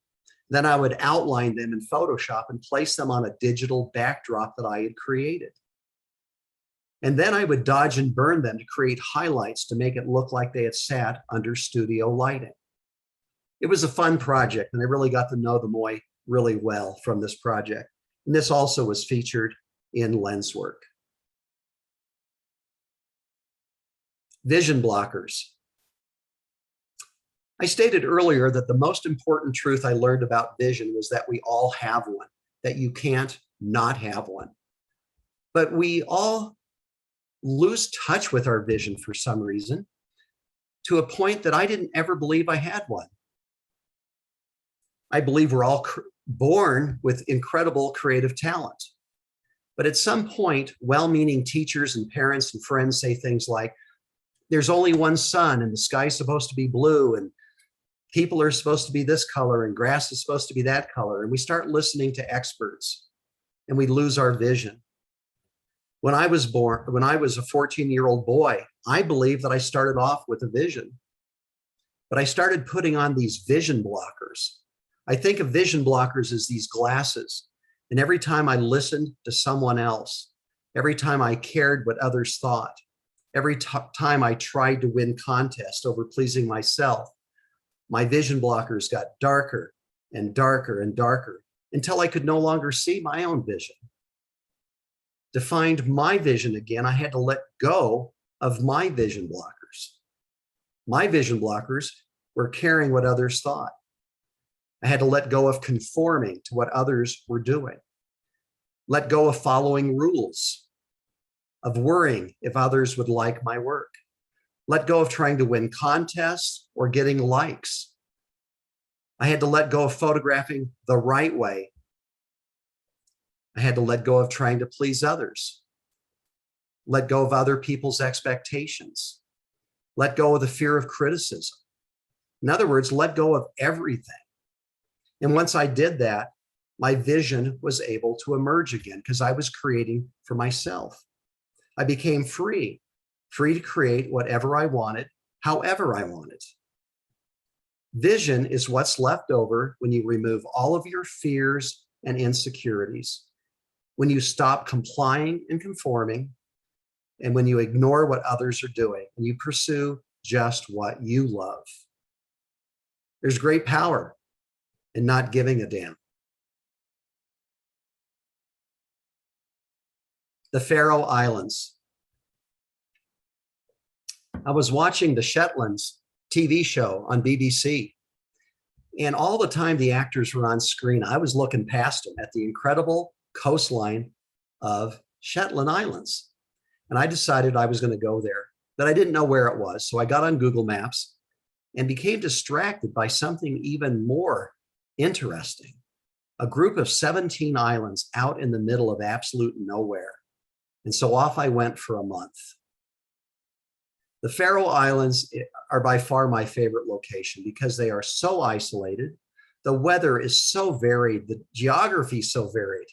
Then I would outline them in Photoshop and place them on a digital backdrop that I had created. And then I would dodge and burn them to create highlights to make it look like they had sat under studio lighting. It was a fun project, and I really got to know the Moai really well from this project. And this also was featured in Lens Work. Vision blockers. I stated earlier that the most important truth I learned about vision was that we all have one, that you can't not have one. But we all lose touch with our vision for some reason, to a point that I didn't ever believe I had one. I believe we're all born with incredible creative talent. But at some point, well-meaning teachers and parents and friends say things like, there's only one sun and the sky's supposed to be blue and people are supposed to be this color and grass is supposed to be that color. And we start listening to experts and we lose our vision. When I was a 14-year-old boy, I believed that I started off with a vision, but I started putting on these vision blockers. I think of vision blockers as these glasses. And every time I listened to someone else, every time I cared what others thought, every time I tried to win contests over pleasing myself, my vision blockers got darker and darker and darker until I could no longer see my own vision. To find my vision again, I had to let go of my vision blockers. My vision blockers were caring what others thought. I had to let go of conforming to what others were doing. Let go of following rules, of worrying if others would like my work. Let go of trying to win contests or getting likes. I had to let go of photographing the right way. I had to let go of trying to please others. Let go of other people's expectations. Let go of the fear of criticism. In other words, let go of everything. And once I did that, my vision was able to emerge again because I was creating for myself. I became free to create whatever I wanted, however I wanted. Vision is what's left over when you remove all of your fears and insecurities, when you stop complying and conforming, and when you ignore what others are doing and you pursue just what you love. There's great power in not giving a damn. The Faroe Islands. I was watching the Shetlands TV show on BBC, and all the time the actors were on screen, I was looking past them at the incredible coastline of Shetland Islands. And I decided I was going to go there, but I didn't know where it was. So I got on Google Maps and became distracted by something even more interesting. A group of 17 islands out in the middle of absolute nowhere. And so off I went for a month. The Faroe Islands are by far my favorite location because they are so isolated. The weather is so varied. The geography is so varied.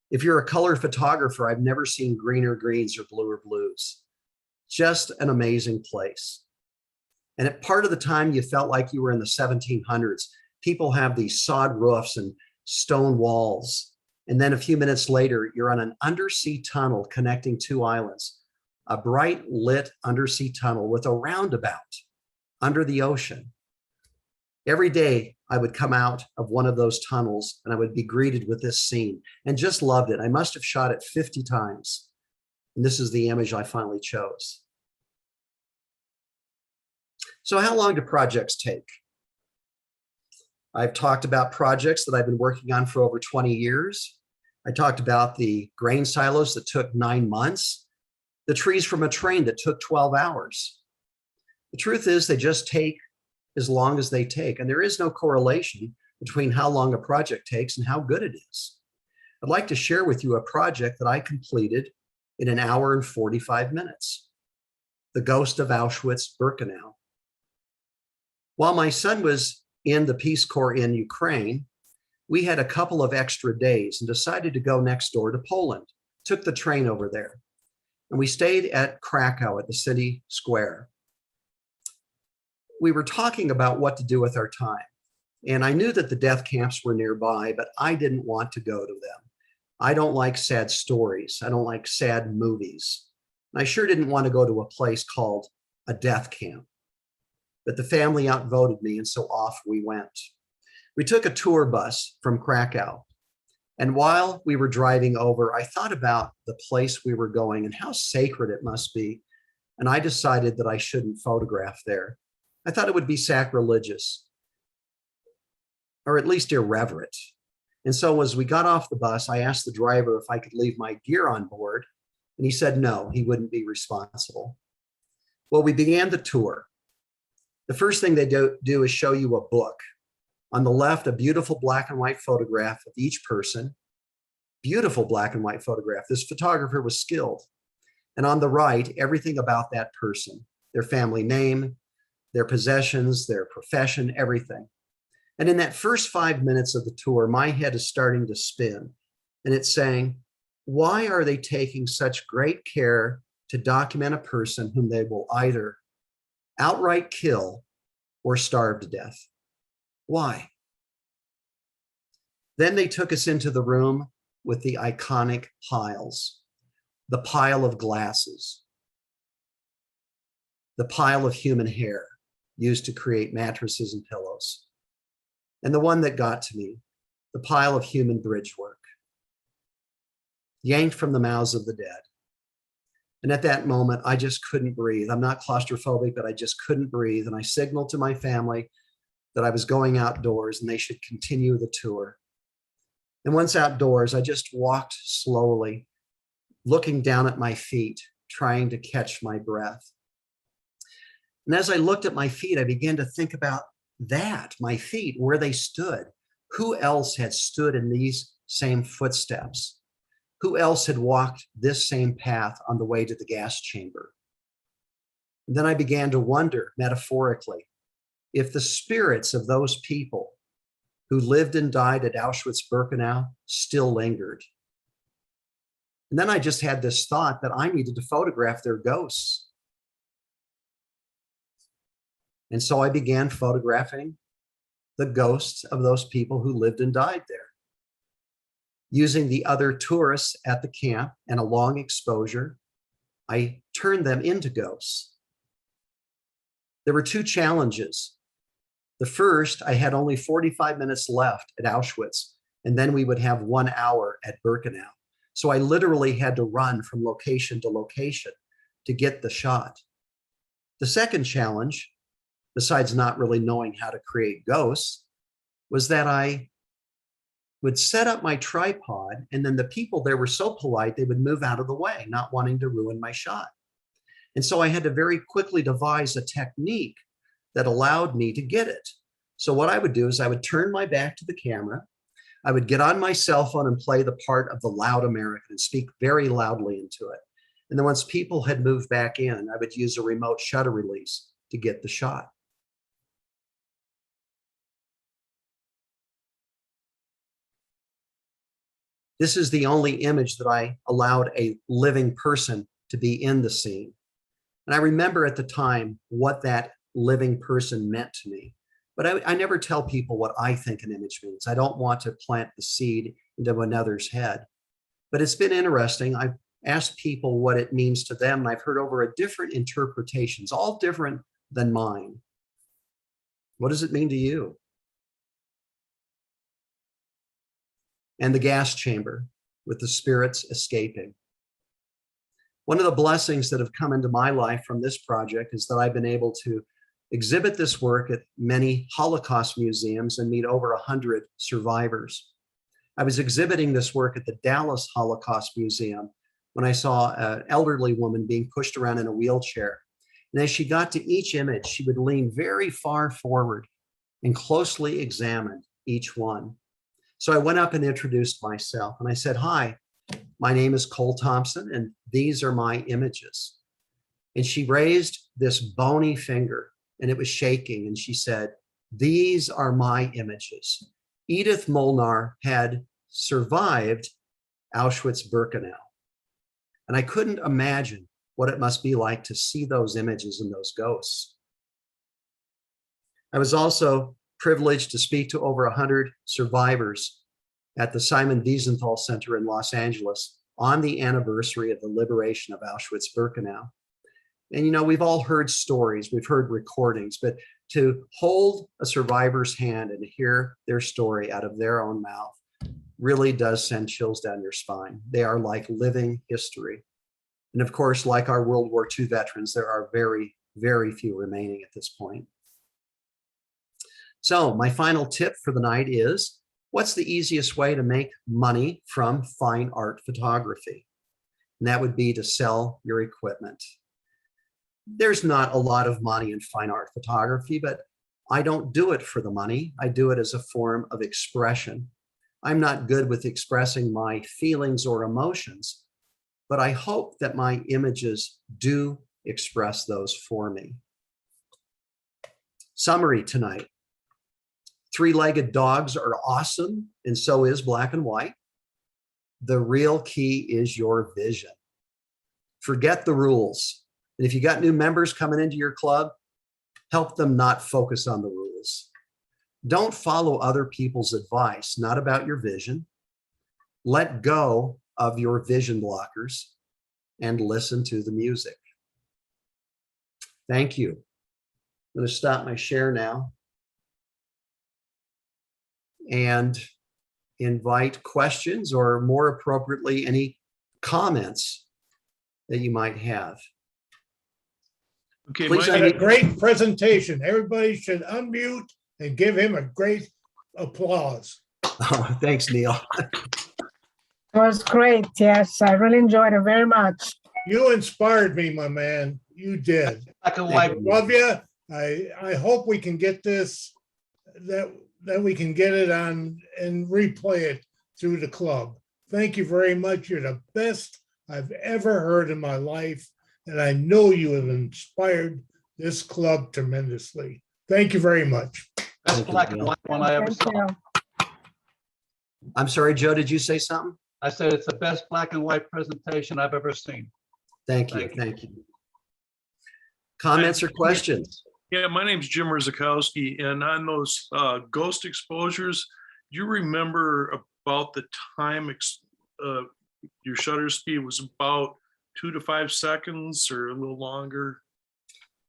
If you're a color photographer, I've never seen greener greens or bluer blues. Just an amazing place. And at part of the time you felt like you were in the 1700s. People have these sod roofs and stone walls. And then a few minutes later, you're on an undersea tunnel connecting two islands, a bright lit undersea tunnel with a roundabout under the ocean. Every day I would come out of one of those tunnels and I would be greeted with this scene and just loved it. I must have shot it 50 times. And this is the image I finally chose. So how long do projects take? I've talked about projects that I've been working on for over 20 years. I talked about the grain silos that took 9 months, the trees from a train that took 12 hours. The truth is they just take as long as they take, and there is no correlation between how long a project takes and how good it is. I'd like to share with you a project that I completed in an hour and 45 minutes. The Ghosts of Auschwitz-Birkenau. While my son was in the Peace Corps in Ukraine, we had a couple of extra days and decided to go next door to Poland. Took the train over there. And we stayed at Krakow at the city square. We were talking about what to do with our time. And I knew that the death camps were nearby, but I didn't want to go to them. I don't like sad stories. I don't like sad movies. And I sure didn't want to go to a place called a death camp. But the family outvoted me, and so off we went. We took a tour bus from Krakow. And while we were driving over, I thought about the place we were going and how sacred it must be. And I decided that I shouldn't photograph there. I thought it would be sacrilegious, or at least irreverent. And so as we got off the bus, I asked the driver if I could leave my gear on board. And he said, no, he wouldn't be responsible. Well, we began the tour. The first thing they do is show you a book. On the left, a beautiful black and white photograph of each person. Beautiful black and white photograph. This photographer was skilled. And on the right, everything about that person, their family name, their possessions, their profession, everything. And in that first 5 minutes of the tour, my head is starting to spin. And it's saying, why are they taking such great care to document a person whom they will either outright kill or starve to death? Why? Then they took us into the room with the iconic piles, the pile of glasses, the pile of human hair used to create mattresses and pillows, and the one that got to me, the pile of human bridge work, yanked from the mouths of the dead. And at that moment, I just couldn't breathe. I'm not claustrophobic, but I just couldn't breathe. And I signaled to my family that I was going outdoors and they should continue the tour. And once outdoors, I just walked slowly, looking down at my feet, trying to catch my breath. And as I looked at my feet, I began to think about that, my feet, where they stood. Who else had stood in these same footsteps? Who else had walked this same path on the way to the gas chamber? And then I began to wonder, metaphorically, if the spirits of those people who lived and died at Auschwitz-Birkenau still lingered. And then I just had this thought that I needed to photograph their ghosts. And so I began photographing the ghosts of those people who lived and died there. Using the other tourists at the camp and a long exposure, I turned them into ghosts. There were two challenges. The first, I had only 45 minutes left at Auschwitz, and then we would have 1 hour at Birkenau. So I literally had to run from location to location to get the shot. The second challenge, besides not really knowing how to create ghosts, was that I would set up my tripod, and then the people there were so polite, they would move out of the way, not wanting to ruin my shot. And so I had to very quickly devise a technique that allowed me to get it. So what I would do is I would turn my back to the camera. I would get on my cell phone and play the part of the loud American and speak very loudly into it. And then once people had moved back in, I would use a remote shutter release to get the shot. This is the only image that I allowed a living person to be in the scene. And I remember at the time what that living person meant to me. But I never tell people what I think an image means. I don't want to plant the seed into another's head. But it's been interesting. I've asked people what it means to them, and I've heard over a different interpretations, all different than mine. What does it mean to you? And the gas chamber with the spirits escaping. One of the blessings that have come into my life from this project is that I've been able to exhibit this work at many Holocaust museums and meet over 100 survivors. I was exhibiting this work at the Dallas Holocaust Museum when I saw an elderly woman being pushed around in a wheelchair. And as she got to each image, she would lean very far forward and closely examine each one. So I went up and introduced myself and I said, "Hi, my name is Cole Thompson, and these are my images." And she raised this bony finger and it was shaking. And she said, "These are my images." Edith Molnar had survived Auschwitz-Birkenau. And I couldn't imagine what it must be like to see those images and those ghosts. I was also privileged to speak to over 100 survivors at the Simon Wiesenthal Center in Los Angeles on the anniversary of the liberation of Auschwitz-Birkenau. And, you know, we've all heard stories, we've heard recordings, but to hold a survivor's hand and hear their story out of their own mouth really does send chills down your spine. They are like living history. And of course, like our World War II veterans, there are very, very few remaining at this point. So my final tip for the night is, what's the easiest way to make money from fine art photography? And that would be to sell your equipment. There's not a lot of money in fine art photography, but I don't do it for the money. I do it as a form of expression. I'm not good with expressing my feelings or emotions, but I hope that my images do express those for me. Summary tonight. Three-legged dogs are awesome, and so is black and white. The real key is your vision. Forget the rules. And if you got new members coming into your club, help them not focus on the rules. Don't follow other people's advice, not about your vision. Let go of your vision blockers and listen to the music. Thank you. I'm going to stop my share now and invite questions, or more appropriately, any comments that you might have. Okay, Please Had a great presentation. Everybody should unmute and give him a great applause. Oh, thanks, Neil. It was great. Yes, I really enjoyed it very much. You inspired me, my man. You did. black and Thank white. you. Love you. I hope we can get this, that we can get it on and replay it through the club. Thank you very much. You're the best I've ever heard in my life. And I know you have inspired this club tremendously. Thank you very much. Best Thank you, black and Bill. white one I ever Thank saw. you. I'm sorry, Joe, did you say something? I said it's the best black and white presentation I've ever seen. Thank you, Thank you. thank you. Comments or questions? Yeah, my name's Jim Rzakowski, and on those ghost exposures, do you remember about the time your shutter speed was about 2 to 5 seconds or a little longer?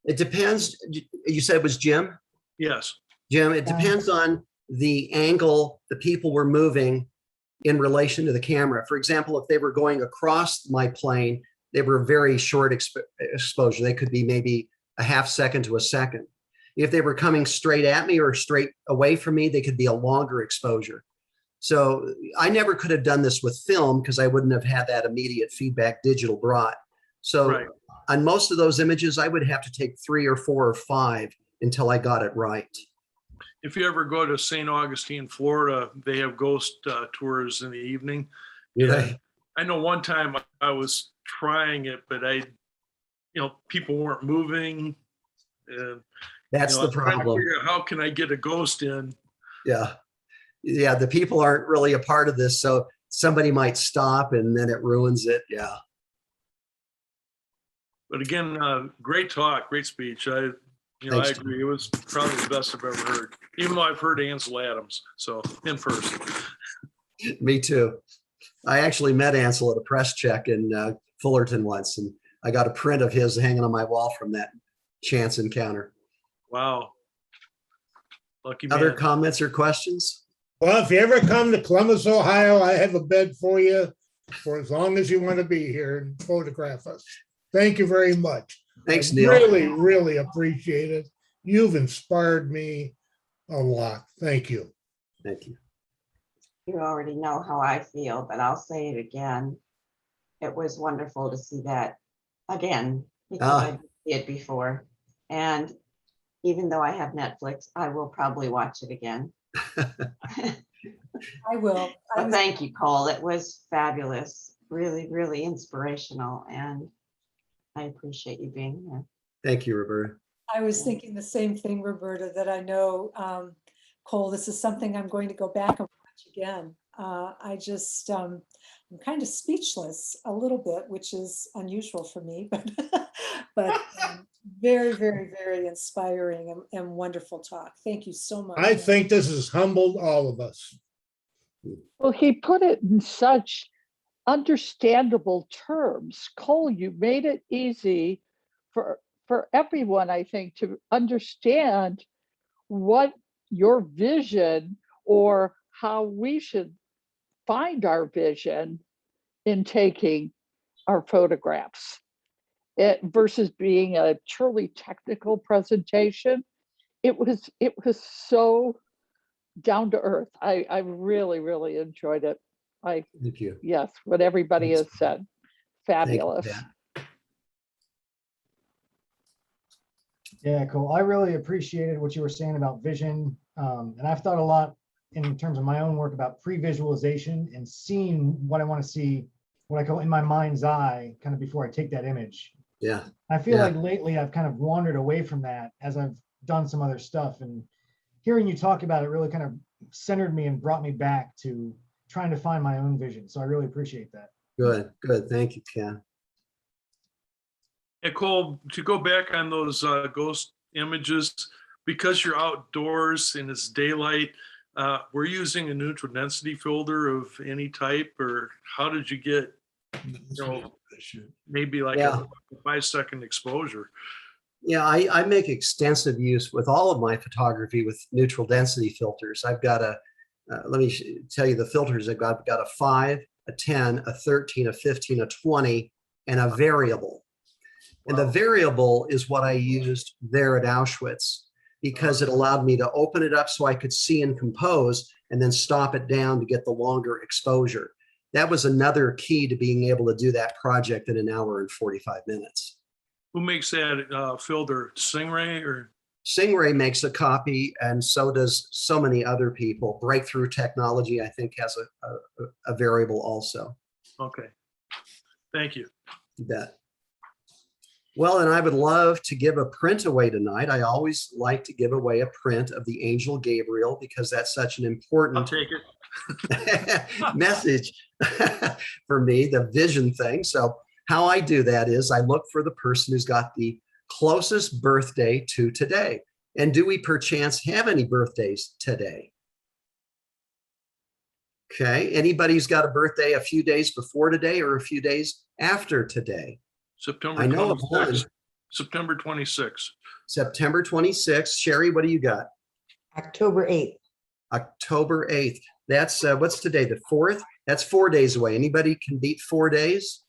It depends. You said it was Jim? Yes. Jim, it depends on the angle the people were moving in relation to the camera. For example, if they were going across my plane, they were very short exposure. They could be maybe a half second to a second. If they were coming straight at me or straight away from me, they could be a longer exposure. So I never could have done this with film because I wouldn't have had that immediate feedback digital brought. So Right. on most of those images, I would have to take 3 or 4 or 5 until I got it right. If you ever go to St. Augustine, Florida, they have ghost tours in the evening. Yeah. I know one time I was trying it, but people weren't moving. And That's I the was trying to problem. figure out how can I get a ghost in? Yeah. Yeah. The people aren't really a part of this. So somebody might stop and then it ruins it. Yeah. But again, great talk, great speech. I Thanks, Tom. agree. It was probably the best I've ever heard, even though I've heard Ansel Adams. So in person. Me too. I actually met Ansel at a press check in Fullerton once, and I got a print of his hanging on my wall from that chance encounter. Wow. Lucky man. Other comments or questions? Well, if you ever come to Columbus, Ohio, I have a bed for you for as long as you want to be here and photograph us. Thank you very much. Thanks, I Neil. really, really appreciate it. You've inspired me a lot. Thank you. Thank you. You already know how I feel, but I'll say it again. It was wonderful to see that again, because I didn't see it before. And even though I have Netflix, I will probably watch it again. I will. Well, thank you, Cole. It was fabulous, really, really inspirational, and I appreciate you being here. Thank you, Roberta. I was thinking the same thing, Roberta, that I know, Cole, this is something I'm going to go back and watch again. I just, I'm kind of speechless a little bit, which is unusual for me, but very, very, very inspiring and wonderful talk. Thank you so much. I think this has humbled all of us. Well, he put it in such understandable terms. Cole, you made it easy for everyone, I think, to understand what your vision or how we should find our vision in taking our photographs. It versus being a truly technical presentation. It was so down to earth. I really, really enjoyed it. Thank you. Yes, what everybody has said. Thank you, Fabulous. Pat. Yeah, cool. I really appreciated what you were saying about vision. And I've thought a lot in terms of my own work about pre-visualization and seeing what I want to see, what I call in my mind's eye, kind of before I take that image. Yeah. I feel Yeah. like lately I've kind of wandered away from that as I've done some other stuff, and hearing you talk about it really kind of centered me and brought me back to trying to find my own vision. So I really appreciate that. Good. Good. Thank you, Ken. And Cole, to go back on those ghost images, because you're outdoors and it's daylight, we're using a neutral density filter of any type, or how did you get, maybe like Yeah. a 5-second exposure? Yeah, I make extensive use with all of my photography with neutral density filters. I've got let me tell you the filters I've got. I've got a 5, a 10, a 13, a 15, a 20, and a variable. And the variable is what I used there at Auschwitz because it allowed me to open it up so I could see and compose and then stop it down to get the longer exposure. That was another key to being able to do that project in 1 hour and 45 minutes. Who makes that filter? Stingray or? Stingray makes a copy, and so does so many other people. Breakthrough Technology, I think, has a variable also. Okay. Thank you. You bet. Well, and I would love to give a print away tonight. I always like to give away a print of the Angel Gabriel because that's such an I'll important take it. message for me, the vision thing. So how I do that is I look for the person who's got the closest birthday to today. And do we perchance have any birthdays today? Okay, anybody who's got a birthday a few days before today or a few days after today? September I know of 26th. one. September 26th. September 26th. Sherry, what do you got? October 8th. October 8th. That's what's today, the 4th? That's 4 days away. Anybody can beat 4 days?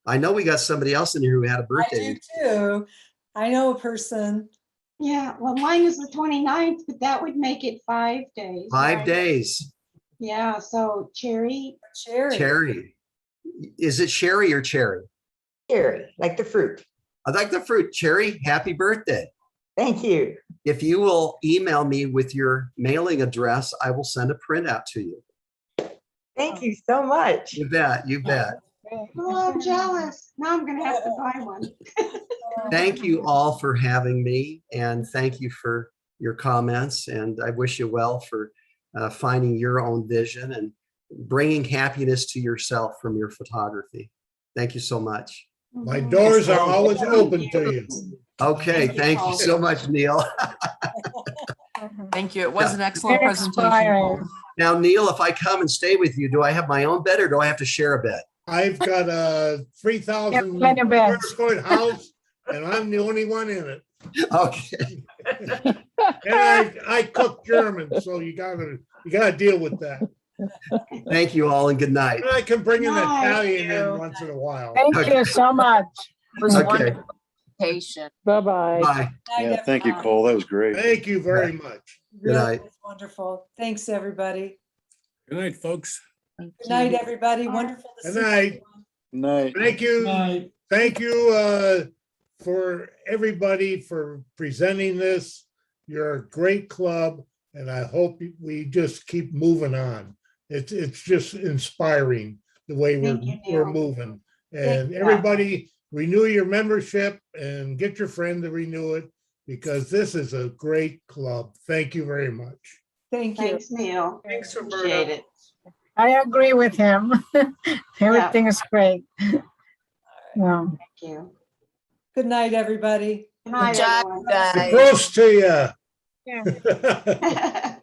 I know we got somebody else in here who had a I birthday. do too. I know a person. Yeah, well, mine is the 29th, but that would make it 5 days. 5 right? days. Yeah, so Cherry, Cherry. Is it Sherry or Cherry? Cherry, like the fruit. I like the fruit. Cherry, happy birthday. Thank you. If you will email me with your mailing address, I will send a print out to you. Thank you so much. You bet. You bet. oh, I'm jealous. Now I'm gonna have to buy one. Thank you all for having me, and thank you for your comments. And I wish you well for finding your own vision and bringing happiness to yourself from your photography. Thank you so much. My doors are always open to you. Okay, thank you so much, Neil. Thank you. It was an excellent Very presentation. inspiring. Now, Neil, if I come and stay with you, do I have my own bed or do I have to share a bed? I've got a 3,000 plenty of square beds. foot house, and I'm the only one in it. Okay. And I cook German, so you gotta deal with that. Thank you all and good night. And I can bring an Nice. Italian Thank you. in once in a while. Thank you so much. It was Okay. wonderful. Patient. Bye-bye. Bye. Yeah, Thank you, Cole. That was great. Thank you very much. Good night. Wonderful. Thanks, everybody. Good night, folks. Good night, everybody. Wonderful to Good see night. everyone. Night. Thank you. Thank you for everybody for presenting this. You're a great club, And I hope we just keep moving on. It's just inspiring the way Thank you, we're Neil. moving. Thank And you. everybody renew your membership and get your friend to renew it because this is a great club. Thank you very much. Thank you. Thanks, Neil. Thanks, Appreciate it. I agree with him. Everything is great. Yeah. Thank you. Good night, everybody. Good night, Good job, everyone. guys. Close to you. Yeah. Bye.